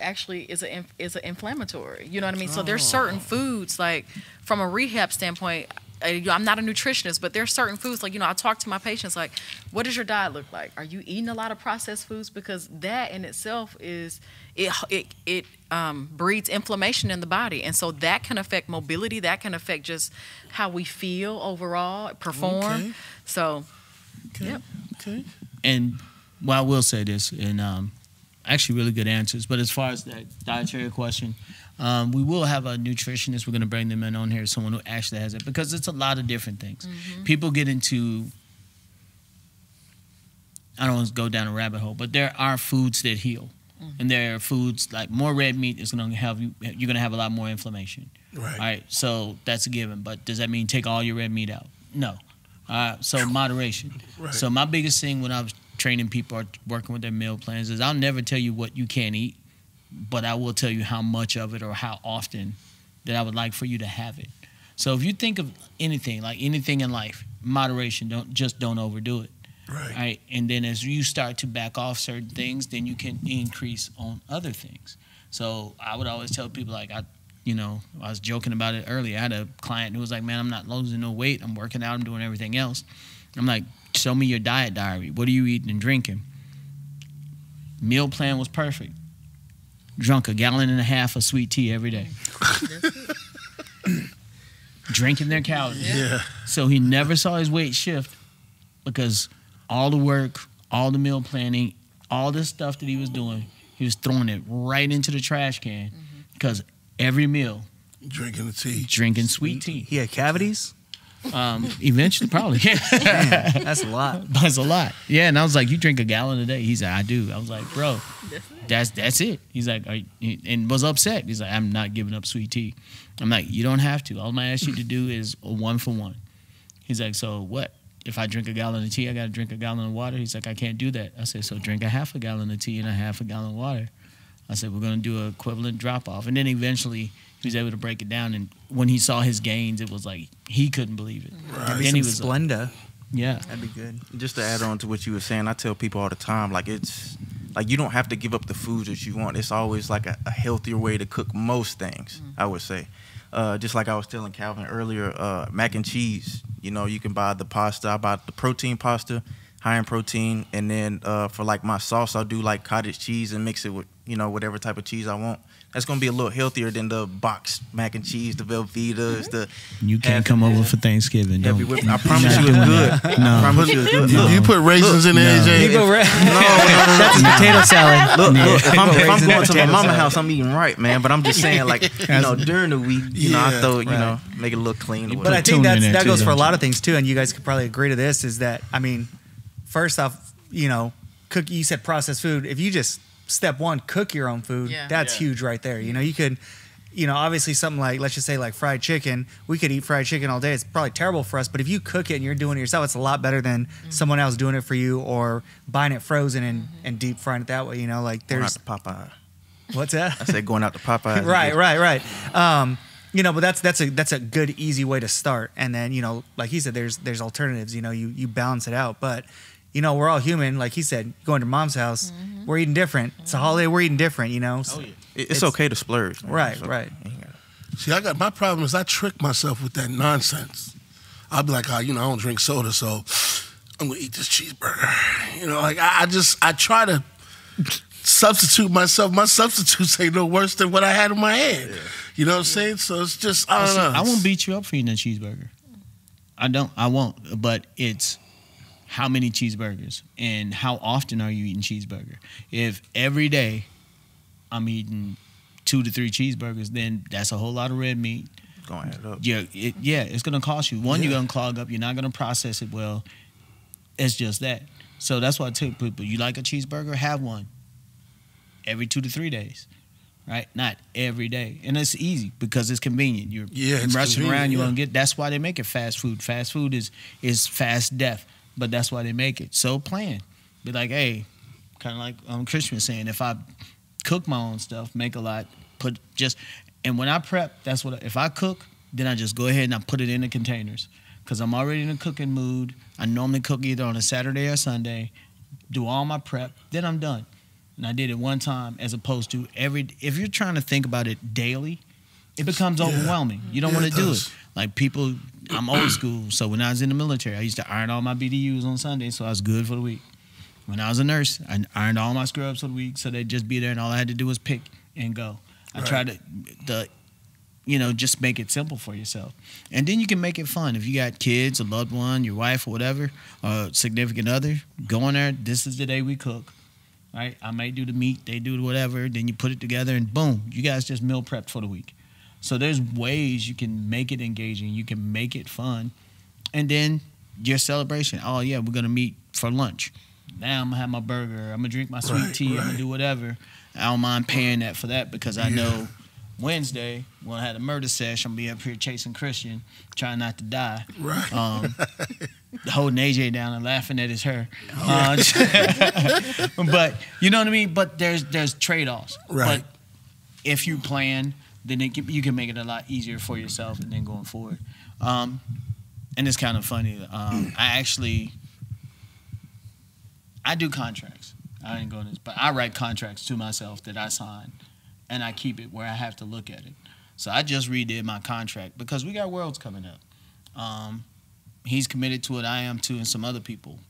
actually is an inflammatory. You know what I mean? So there's certain foods, like from a rehab standpoint, I'm not a nutritionist, but there are certain foods, like, I talk to my patients, like, what does your diet look like? Are you eating a lot of processed foods? Because that in itself it breeds inflammation in the body. And so that can affect mobility. That can affect just how we feel overall, perform. Okay. So, Okay. yep. Okay. And I will say this, and actually really good answers. But as far as that dietary question, we will have a nutritionist. We're going to bring them in on here, someone who actually has it, because it's a lot of different things. Mm-hmm. People get into, I don't want to go down a rabbit hole, but there are foods that heal. Mm-hmm. And there are foods like more red meat is going to have you're going to have a lot more inflammation. Right. All right. So that's a given. But does that mean take all your red meat out? No. So moderation. Right. So my biggest thing when I was training people or working with their meal plans is I'll never tell you what you can't eat, but I will tell you how much of it or how often that I would like for you to have it. So if you think of anything, like anything in life, moderation, don't overdo it. Right. And then as you start to back off certain things, then you can increase on other things. So I would always tell people, like, I was joking about it earlier. I had a client who was like, man, I'm not losing no weight. I'm working out. I'm doing everything else. I'm like, show me your diet diary. What are you eating and drinking? Meal plan was perfect. Drunk 1.5 gallons of sweet tea every day. Drinking their calories. Yeah. So he never saw his weight shift because all the work, all the meal planning, all this stuff that he was doing, he was throwing it right into the trash can because every meal, Drinking the tea. drinking sweet tea. He had cavities? Eventually, probably. Man, that's a lot. That's a lot. Yeah, and I was like, you drink 1 gallon a day? He's like, I do. I was like, bro, that's it. He's like, and was upset. He's like, I'm not giving up sweet tea. I'm like, you don't have to. All I'm going to ask you to do is a 1-for-1. He's like, so what? If I drink 1 gallon of tea, I got to drink 1 gallon of water? He's like, I can't do that. I said, so drink 1/2 gallon of tea and 1/2 gallon of water. I said, we're going to do an equivalent drop-off. And then eventually he was able to break it down. And when he saw his gains, it was like he couldn't believe it. Right. And Maybe he some was Splenda. yeah. That'd be good. Just to add on to what you were saying, I tell people all the time, like, it's like you don't have to give up the foods that you want. It's always like a healthier way to cook most things, I would say. Just like I was telling Calvin earlier, mac and cheese, you can buy the pasta. I buy the protein pasta, high in protein, and then for like my sauce, I'll do like cottage cheese and mix it with whatever type of cheese I want. That's gonna be a little healthier than the boxed mac and cheese, the Velveeta's, the. You can't come over for Thanksgiving. Heavy Don't. whip. I promise you it's good. No. I promise you it's good. Look, You put raisins in there, No. AJ? You go right. no. That's a potato salad. Look, if I'm Raisins going and to my potato mama's salad. house, I'm eating right, man. But I'm just saying, like, during the week, I Yeah, throw, right. make it look clean. Or But I whatever. think tuna in there that too, goes for a don't lot you? of things too, and you guys could probably agree to this. Is that, I mean, first off, cook. You said processed food. If you just step one, cook your own food. Yeah. That's huge right there. You could, obviously something like, let's just say like fried chicken. We could eat fried chicken all day. It's probably terrible for us. But if you cook it and you're doing it yourself, it's a lot better than someone else doing it for you or buying it frozen and deep frying it that way. Like Going out there's to Popeye. what's that? I said going out to Popeye. Right. But that's a good easy way to start. And then like he said, there's alternatives. You balance it out. But we're all human. Like he said, going to mom's house, we're eating different. It's a holiday, we're eating different. So It's okay to splurge. Man. Right, So, right. See, my problem is I trick myself with that nonsense. I'll be like, I don't drink soda, so I'm gonna eat this cheeseburger. I try to substitute myself. My substitutes ain't no worse than what I had in my hand. Yeah. You know what I'm saying? So it's just, I don't know. I won't beat you up for eating a cheeseburger. I won't. But it's how many cheeseburgers and how often are you eating cheeseburger? If every day I'm eating 2 to 3 cheeseburgers, then that's a whole lot of red meat. Going to add up. It's going to cost you. One, you're going to clog up. You're not going to process it well. It's just that. So that's why I tell people, you like a cheeseburger, have one every 2 to 3 days, right? Not every day. And it's easy because it's convenient. You're it's rushing convenient, around. You yeah. want to get. That's why they make it fast food. Fast food is fast death, but that's why they make it. So plan. Be like, hey, kind of like Christian was saying, if I cook my own stuff, make a lot, and when I prep, that's what, if I cook, then I just go ahead and I put it in the containers because I'm already in a cooking mood. I normally cook either on a Saturday or Sunday, do all my prep, then I'm done. And I did it one time as opposed to if you're trying to think about it daily, it becomes overwhelming. You don't want to do it. Like people, I'm old school. So when I was in the military, I used to iron all my BDUs on Sunday, so I was good for the week. When I was a nurse, I ironed all my scrubs for the week, so they'd just be there, and all I had to do was pick and go. I tried to just make it simple for yourself. And then you can make it fun. If you got kids, a loved one, your wife or whatever, or significant other, go in there, this is the day we cook, right? I may do the meat, they do whatever, then you put it together, and boom, you guys just meal prepped for the week. So there's ways you can make it engaging, you can make it fun. And then your celebration, oh yeah, we're gonna meet for lunch. Now I'm gonna have my burger, I'm gonna drink my sweet tea, I'm gonna do whatever. I don't mind paying that for that because I know Wednesday, when I had a murder sesh, I'm gonna be up here chasing Christian, trying not to die. Right. Holding AJ down and laughing at his hair. But you know what I mean? But there's trade-offs. Right. But if you plan, then you can make it a lot easier for yourself and then going forward. And it's kind of funny. I do contracts. I ain't going to this, but I write contracts to myself that I sign, and I keep it where I have to look at it. So I just redid my contract because we got Worlds coming up. He's committed to it, I am too, and some other people.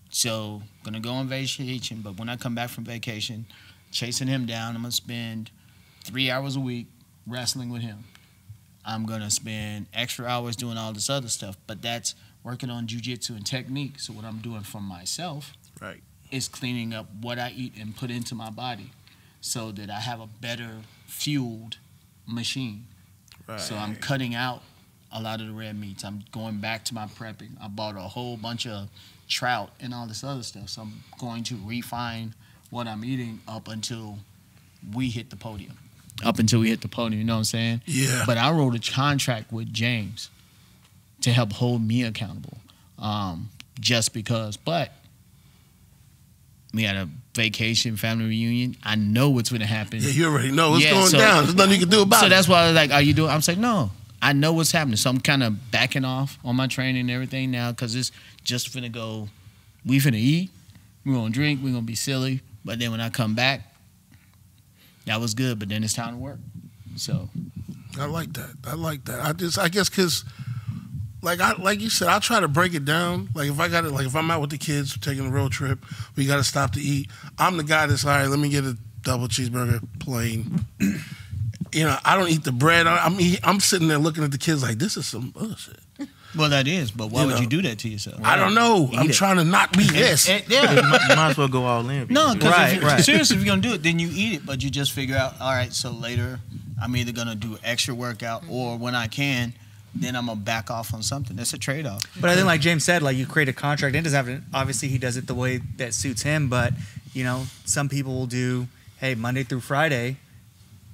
So I'm going to go on vacation, but when I come back from vacation, chasing him down, I'm going to spend 3 hours a week wrestling with him. I'm going to spend extra hours doing all this other stuff, but that's working on jiu-jitsu and technique. So what I'm doing for myself is cleaning up what I eat and put into my body so that I have a better fueled machine. Right. So I'm cutting out a lot of the red meats. I'm going back to my prepping. I bought a whole bunch of trout and all this other stuff. So I'm going to refine what I'm eating up until we hit the podium. You know what I'm saying? Yeah. But I wrote a contract with James to help hold me accountable, just because. But we had a vacation, family reunion. I know what's going to happen. Yeah, you already know what's going down. There's nothing you can do about it. So that's why I was like, are you doing? I'm saying, no, I know what's happening. So I'm kind of backing off on my training and everything now because it's just finna go, we finna eat, we're going to drink, we're going to be silly. But then when I come back, that was good, but then it's time to work. So I like that. I guess because like you said, I try to break it down. Like if I'm out with the kids taking a road trip, we got to stop to eat. I'm the guy that's all right. Let me get a double cheeseburger, plain. I don't eat the bread. I'm sitting there looking at the kids like this is some bullshit. Well, that is, but why would you do that to yourself? I don't know. I'm trying to not be this. Yeah. You might as well go all in. No, because seriously, if you're going to do it, then you eat it, but you just figure out, all right, so later I'm either going to do extra workout or when I can, then I'm going to back off on something. That's a trade-off. But I think like James said, like you create a contract. It doesn't have to, obviously he does it the way that suits him, but, some people will do, hey, Monday through Friday,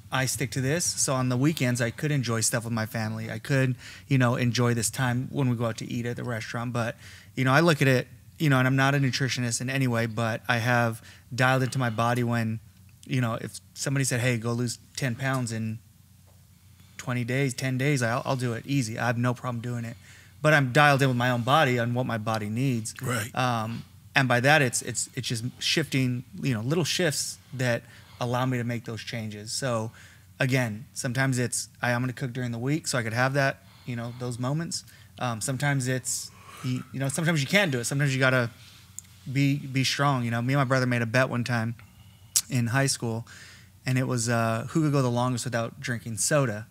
I stick to this. So on the weekends, I could enjoy stuff with my family. I could, enjoy this time when we go out to eat at the restaurant. But, I look at it, and I'm not a nutritionist in any way, but I have dialed into my body when, if somebody said, hey, go lose 10 pounds in 20 days, 10 days, I'll do it easy. I have no problem doing it. But I'm dialed in with my own body on what my body needs. Right. And by that, it's just shifting, little shifts that allow me to make those changes. So again, sometimes it's I'm going to cook during the week so I could have that, those moments. Sometimes it's sometimes you can't do it. Sometimes you got to be strong. Me and my brother made a bet one time in high school, and it was who could go the longest without drinking soda.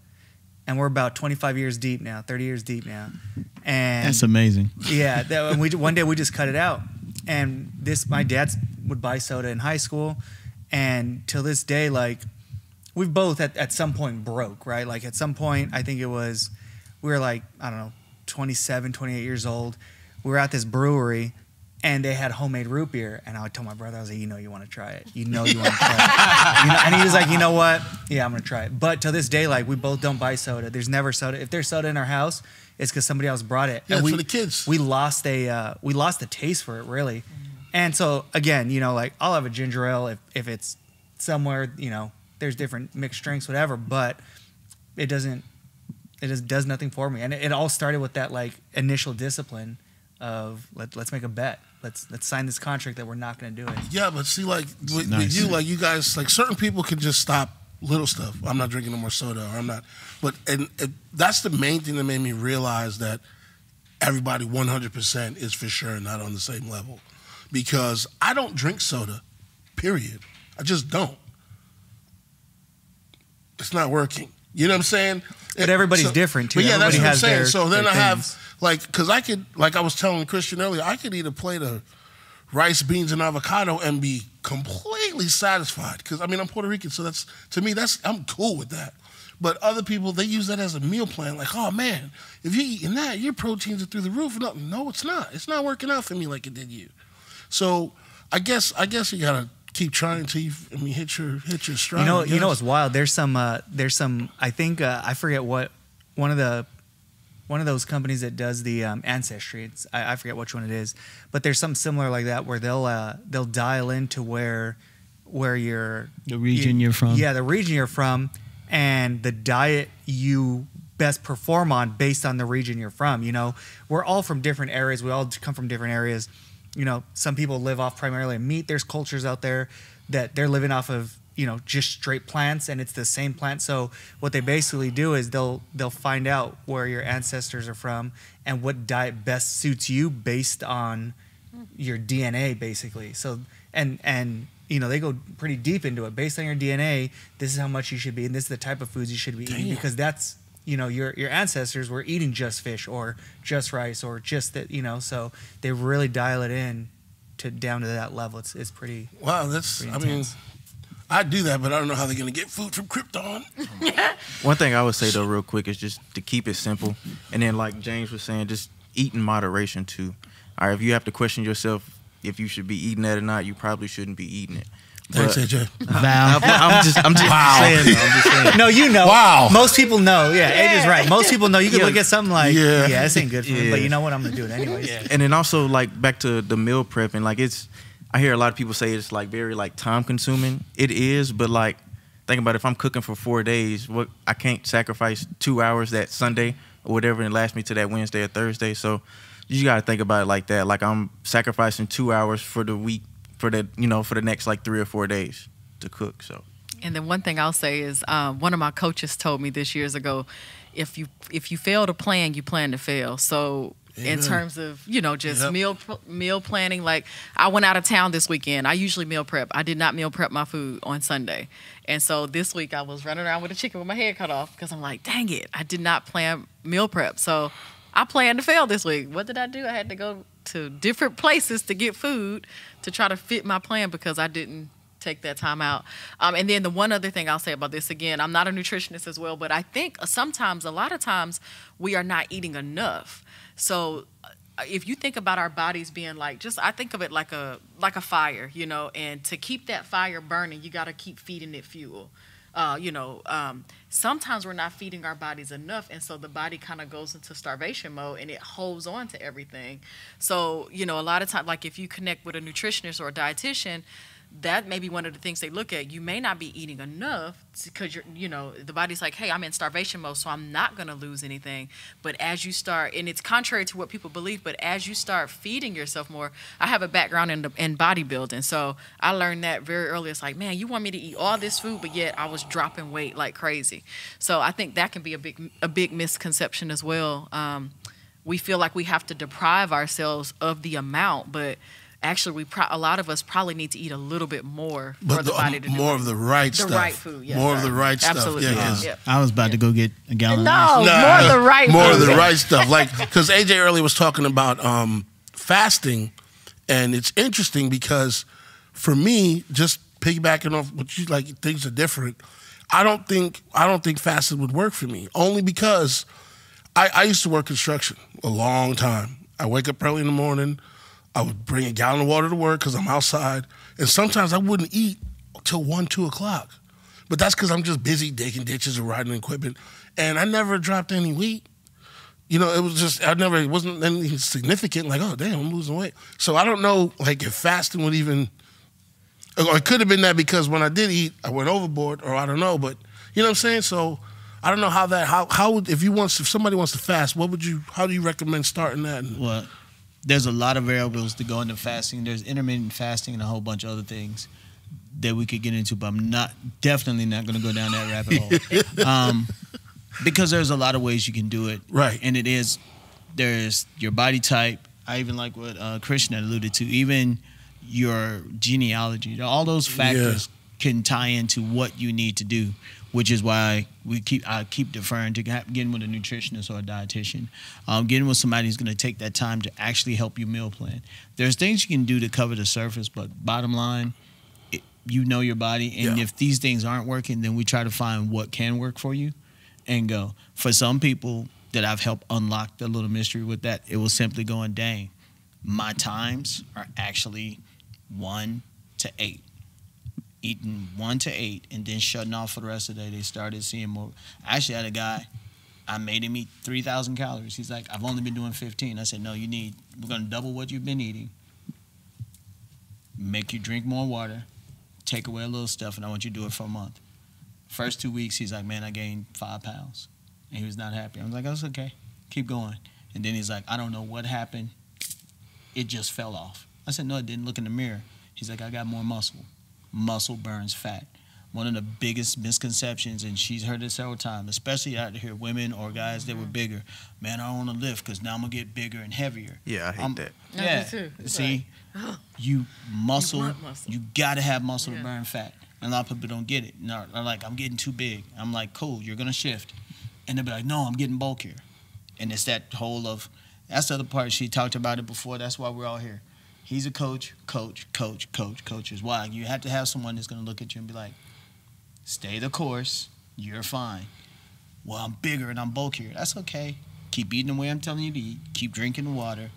And we're about 25 years deep now, 30 years deep now. And that's amazing. Yeah, one day we just cut it out. And my dad would buy soda in high school. And till this day, like, we've both at some point broke, right? Like, at some point, I think we were like, I don't know, 27, 28 years old. We were at this brewery, and they had homemade root beer. And I would tell my brother, I was like, you want to try it. You want to try it. And he was like, you know what? Yeah, I'm going to try it. But till this day, like, we both don't buy soda. There's never soda. If there's soda in our house, it's because somebody else brought it. Yeah, for the kids. We lost the taste for it, really. And so, again, like, I'll have a ginger ale if it's somewhere, there's different mixed drinks, whatever, but it just does nothing for me. And it all started with that, like, initial discipline of let's make a bet. Let's sign this contract that we're not going to do it. Yeah, but see, like, with you, like, you guys, like, certain people can just stop little stuff. I'm not drinking no more soda, or I'm not. But and that's the main thing that made me realize that everybody 100% is for sure not on the same level. Because I don't drink soda, period. I just don't. It's not working. You know what I'm saying? But everybody's different, too. But yeah, Everybody that's what I'm has saying. So then their I have, things. like, because I could, like I was telling Christian earlier, I could eat a plate of rice, beans, and avocado and be completely satisfied. Because, I mean, I'm Puerto Rican, so that's, to me, I'm cool with that. But other people, they use that as a meal plan. Like, oh, man, if you're eating that, your proteins are through the roof. No, it's not. It's not working out for me like it did you. So I guess you got to keep trying until you, hit your stride. You know what's wild? There's some. I think I forget what one of those companies that does the ancestry. I forget which one it is, but there's something similar like that where they'll dial into where you're The region you're from. Yeah, the region you're from, and the diet you best perform on based on the region you're from. You know, we're all from different areas. We all come from different areas. You know, some people live off primarily meat. There's cultures out there that they're living off of, you know, just straight plants, and it's the same plant. So what they basically do is they'll find out where your ancestors are from and what diet best suits you based on your DNA, basically. So and you know, they go pretty deep into it. Based on your DNA, this is how much you should be, and this is the type of foods you should be eating, because that's, you know, your ancestors were eating just fish or just rice or just that, you know, so they really dial it in down to that level. It's pretty. Wow, that's, I mean, I do that, but I don't know how they're going to get food from Krypton. One thing I would say, though, real quick, is just to keep it simple. And then, like James was saying, just eat in moderation, too. All right, if you have to question yourself if you should be eating that or not, you probably shouldn't be eating it. Thanks, AJ. Val. I'm just Wow. saying. No, you know. Wow. Most people know. Yeah, AJ's right. Most people know. You can Yeah. look at something like, Yeah. yeah, this ain't good for me, Yeah. but you know what? I'm going to do it anyways. Yeah. And then also, like, back to the meal prepping, like, I hear a lot of people say it's, like, very, like, time consuming. It is, but, like, think about it, if I'm cooking for 4 days, I can't sacrifice 2 hours that Sunday or whatever and last me to that Wednesday or Thursday. So you got to think about it like that. Like, I'm sacrificing 2 hours for the week, for the next, like, 3 or 4 days to cook. So. And then one thing I'll say is, one of my coaches told me this years ago, if you fail to plan, you plan to fail. So in terms of, you know, just meal planning, like I went out of town this weekend. I usually meal prep. I did not meal prep my food on Sunday. And so this week I was running around with a chicken with my head cut off because I'm like, dang it, I did not plan meal prep. So I planned to fail this week. What did I do? I had to go to different places to get food to try to fit my plan because I didn't take that time out. And then the one other thing I'll say about this, again, I'm not a nutritionist as well, but I think a lot of times we are not eating enough. So if you think about our bodies being like, I think of it like a fire, you know, and to keep that fire burning, you got to keep feeding it fuel. Sometimes we're not feeding our bodies enough, and so the body kind of goes into starvation mode and it holds on to everything. So, you know, a lot of times, like if you connect with a nutritionist or a dietitian, that may be one of the things they look at. You may not be eating enough because the body's like, hey, I'm in starvation mode, so I'm not going to lose anything. But as you start, and it's contrary to what people believe, but as you start feeding yourself more, I have a background in bodybuilding, so I learned that very early. It's like, man, you want me to eat all this food, but yet I was dropping weight like crazy. So I think that can be a big misconception as well. We feel like we have to deprive ourselves of the amount, but actually, a lot of us probably need to eat a little bit more for the body to do more it. of the right stuff. The right food, yes. More of the right stuff. Absolutely. Yeah, I was about to go get a gallon of No, ice. more of the right food. More of the right stuff. Like, because AJ earlier was talking about fasting, and it's interesting because for me, just piggybacking off what you like, things are different. I don't think fasting would work for me, only because I used to work construction a long time. I wake up early in the morning. I would bring a gallon of water to work because I'm outside. And sometimes I wouldn't eat till 1, 2 o'clock. But that's because I'm just busy digging ditches or riding equipment. And I never dropped any weight. You know, it wasn't anything significant, like, oh, damn, I'm losing weight. So I don't know, like, if fasting would even, or it could have been that because when I did eat, I went overboard, or I don't know. But, you know what I'm saying? So I don't know if somebody wants to fast, how do you recommend starting that? Well, there's a lot of variables to go into fasting. There's intermittent fasting and a whole bunch of other things that we could get into, but I'm definitely not going to go down that rabbit hole. Because there's a lot of ways you can do it. Right. And it is there's your body type. I even like what Christian had alluded to, even your genealogy. All those factors can tie into what you need to do, which is why I keep deferring to getting with a nutritionist or a dietitian, getting with somebody who's going to take that time to actually help you meal plan. There's things you can do to cover the surface, but bottom line, you know your body, and if these things aren't working, then we try to find what can work for you and go. For some people that I've helped unlock the little mystery with that, it was simply going, dang, my times are actually 1 to 8. Eating 1 to 8 and then shutting off for the rest of the day. They started seeing more. I actually had a guy, I made him eat 3,000 calories. He's like, I've only been doing 15. I said, no, we're going to double what you've been eating, make you drink more water, take away a little stuff, and I want you to do it for a month. First 2 weeks, he's like, man, I gained 5 pounds. And he was not happy. I was like, that's okay. Keep going. And then he's like, I don't know what happened. It just fell off. I said, no, it didn't. Look in the mirror. He's like, I got more muscle. Muscle burns fat. One of the biggest misconceptions, and she's heard it several times, especially out here, women or guys that were bigger. Man, I don't want to lift because now I'm going to get bigger and heavier. Yeah, I hate that. Yeah. Me too. See, you got to have muscle to burn fat. And a lot of people don't get it. No, they're like, I'm getting too big. I'm like, cool, you're going to shift. And they'll be like, no, I'm getting bulkier. And it's that whole of, that's the other part. She talked about it before. That's why we're all here. He's a coach is why. You have to have someone that's going to look at you and be like, stay the course, you're fine. Well, I'm bigger and I'm bulkier. That's okay. Keep eating the way I'm telling you to eat. Keep drinking the water.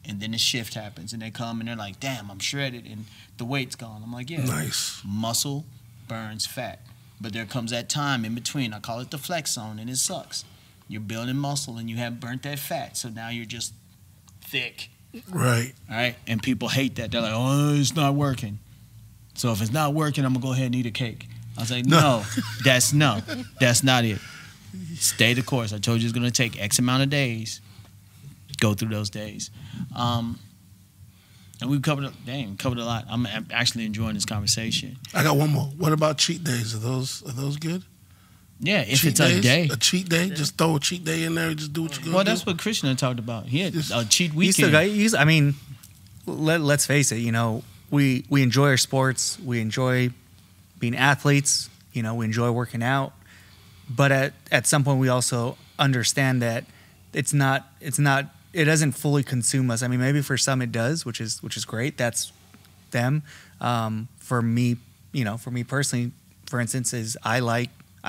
And then the shift happens. And they come and they're like, damn, I'm shredded and the weight's gone. I'm like, yeah. Nice. Muscle burns fat. But there comes that time in between. I call it the flex zone, and it sucks. You're building muscle, and you haven't burnt that fat, so now you're just thick. Right. All right? And people hate that. They're like, oh, it's not working. So if it's not working, I'm going to go ahead and eat a cake. I was like, no, that's not it. Stay the course. I told you it's going to take X amount of days. Go through those days. And we've covered a lot. I'm actually enjoying this conversation. I got one more. What about cheat days? Are those good? Yeah, if Cheat it's days? a day. A cheat day? Just throw a cheat day in there and just do what you're going to do? Well, that's what Christian had talked about. He had a cheat weekend. I mean, let's face it, we enjoy our sports. We enjoy being athletes. We enjoy working out. But at some point, we also understand that it doesn't fully consume us. I mean, maybe for some it does, which is great. That's them. For me personally, for instance, I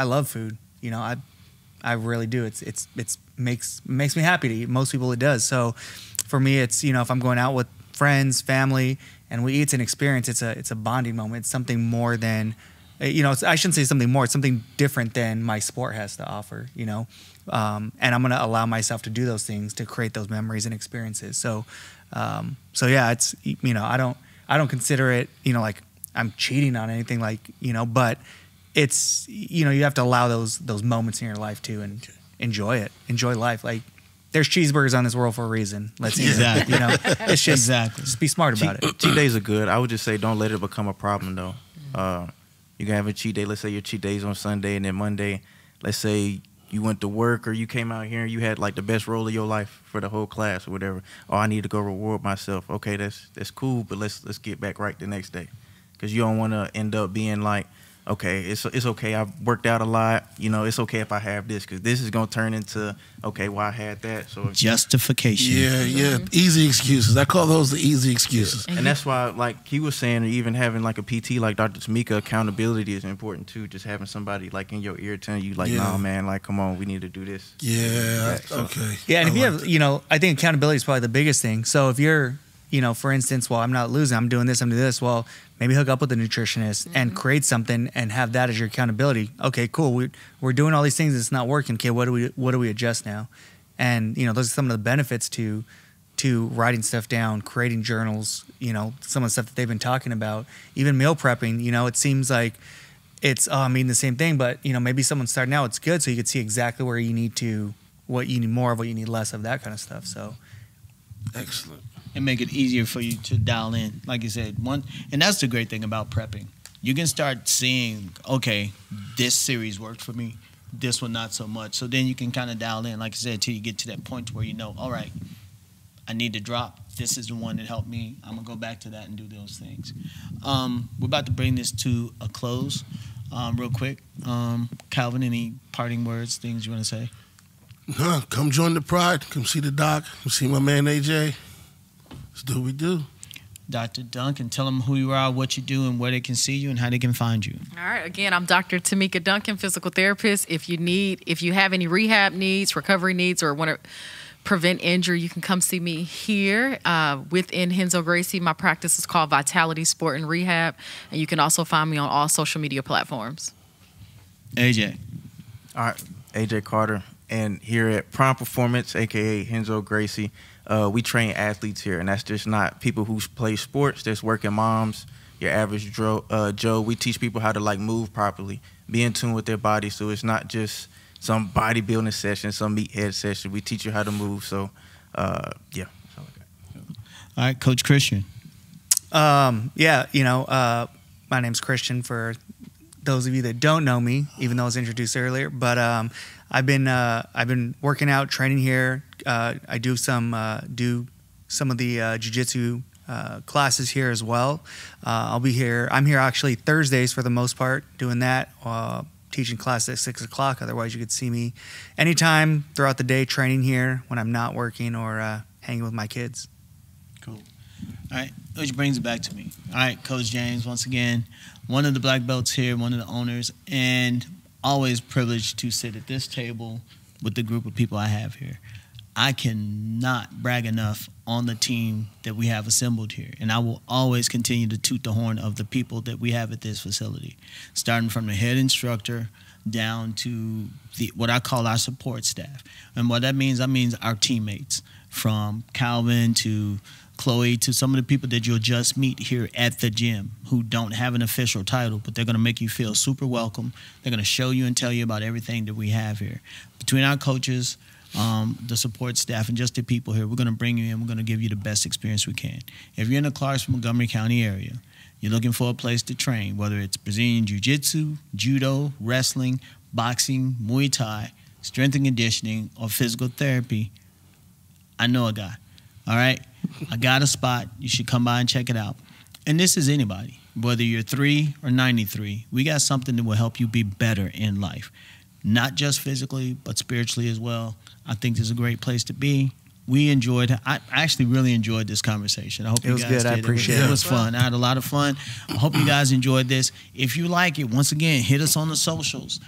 love food. I really do. It makes me happy to eat. Most people it does. So for me, it's if I'm going out with friends, family, and we eat, it's an experience. It's a bonding moment. It's something more than I shouldn't say something more. It's something different than my sport has to offer. And I'm going to allow myself to do those things to create those memories and experiences. So yeah, it's I don't consider it like I'm cheating on anything but it's you have to allow those moments in your life too and enjoy life. Like there's cheeseburgers on this world for a reason. Let's eat it. It's just just be smart about it. Cheat days are good. I would just say don't let it become a problem though. You can have a cheat day. Let's say your cheat day is on Sunday, and then Monday, let's say you went to work or you came out here and you had like the best roll of your life for the whole class or whatever. Oh, I need to go reward myself. Okay, that's cool, but let's get back right the next day, because you don't want to end up being like, okay, it's okay. I've worked out a lot. It's okay if I have this, because this is gonna turn into okay. Well, I had that, so justification. Yeah. Easy excuses. I call those the easy excuses. Yeah. And that's why, like he was saying, even having like a PT like Dr. Tameka, accountability is important too. Just having somebody like in your ear telling you like, nah, man, like come on, we need to do this. Yeah. Okay. Yeah, and if you have, I think accountability is probably the biggest thing. So if you're, for instance, well, I'm not losing, I'm doing this, I'm doing this. Well, maybe hook up with a nutritionist and create something and have that as your accountability. Okay, cool. We're doing all these things. It's not working. Okay, what do we adjust now? And those are some of the benefits to writing stuff down, creating journals. Some of the stuff that they've been talking about. Even meal prepping. It seems like it's I'm eating the same thing, but maybe someone's starting out. It's good, so you can see exactly where you need what you need more of, what you need less of, that kind of stuff. So excellent. And make it easier for you to dial in. Like you said, and that's the great thing about prepping. You can start seeing, okay, this series worked for me. this one not so much. So then you can kind of dial in, like I said, till you get to that point where you know, all right, I need to drop. This is the one that helped me. I'm going to go back to that and do those things. We're about to bring this to a close real quick. Calvin, any parting words, things you want to say? No, come join the Pride. Come see the doc. Come see my man AJ. Let's do what we do. Dr. Duncan, tell them who you are, what you do, and where they can see you and how they can find you. All right. Again, I'm Dr. Tameka Duncan, physical therapist. If you have any rehab needs, recovery needs, or want to prevent injury, you can come see me here within Renzo Gracie. My practice is called Vitality Sport and Rehab, and you can also find me on all social media platforms. AJ. All right, AJ Carter, and here at Prime Performance, aka Renzo Gracie, we train athletes here, and that's just not people who play sports. There's working moms, your average Joe. We teach people how to like move properly, be in tune with their body, so it's not just some bodybuilding session, some meathead session. We teach you how to move. So, yeah. That's all I got. All right, Coach Christian. Yeah, my name's Christian for those of you that don't know me, even though I was introduced earlier. But I've been working out, training here. I do some of the Jiu-Jitsu classes here as well. I'm here actually Thursdays for the most part, doing that. Teaching class at 6 o'clock. Otherwise, you could see me anytime throughout the day training here when I'm not working or hanging with my kids. Cool. All right, which brings it back to me. All right, Coach James, once again, one of the black belts here, one of the owners, and always privileged to sit at this table with the group of people I have here. I cannot brag enough on the team that we have assembled here, and I will always continue to toot the horn of the people that we have at this facility, starting from the head instructor down to what I call our support staff. And what that means our teammates, from Calvin to Chloe to some of the people that you'll just meet here at the gym who don't have an official title, but they're going to make you feel super welcome. They're going to show you and tell you about everything that we have here. Between our coaches, the support staff, and just the people here, we're going to bring you in. We're going to give you the best experience we can. If you're in the Clarksville-Montgomery County area, you're looking for a place to train, whether it's Brazilian Jiu-Jitsu, Judo, wrestling, boxing, Muay Thai, strength and conditioning, or physical therapy, I know a guy. All right? I got a spot. You should come by and check it out. And this is anybody, whether you're 3 or 93. We got something that will help you be better in life, not just physically, but spiritually as well. I think this is a great place to be. I actually really enjoyed this conversation. I hope you guys did. It was good. I appreciate it. It was fun. I had a lot of fun. I hope you guys enjoyed this. If you like it, once again, hit us on the socials.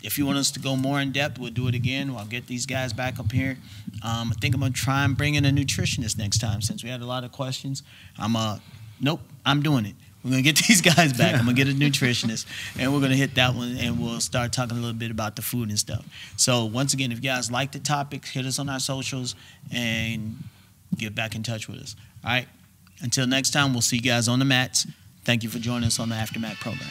If you want us to go more in depth, we'll do it again. I'll get these guys back up here. I think I'm going to try and bring in a nutritionist next time since we had a lot of questions. Nope, I'm doing it. We're going to get these guys back. I'm going to get a nutritionist, and we're going to hit that one, and we'll start talking a little bit about the food and stuff. So, once again, if you guys like the topic, hit us on our socials and get back in touch with us. All right? Until next time, we'll see you guys on the mats. Thank you for joining us on the Aftermath program.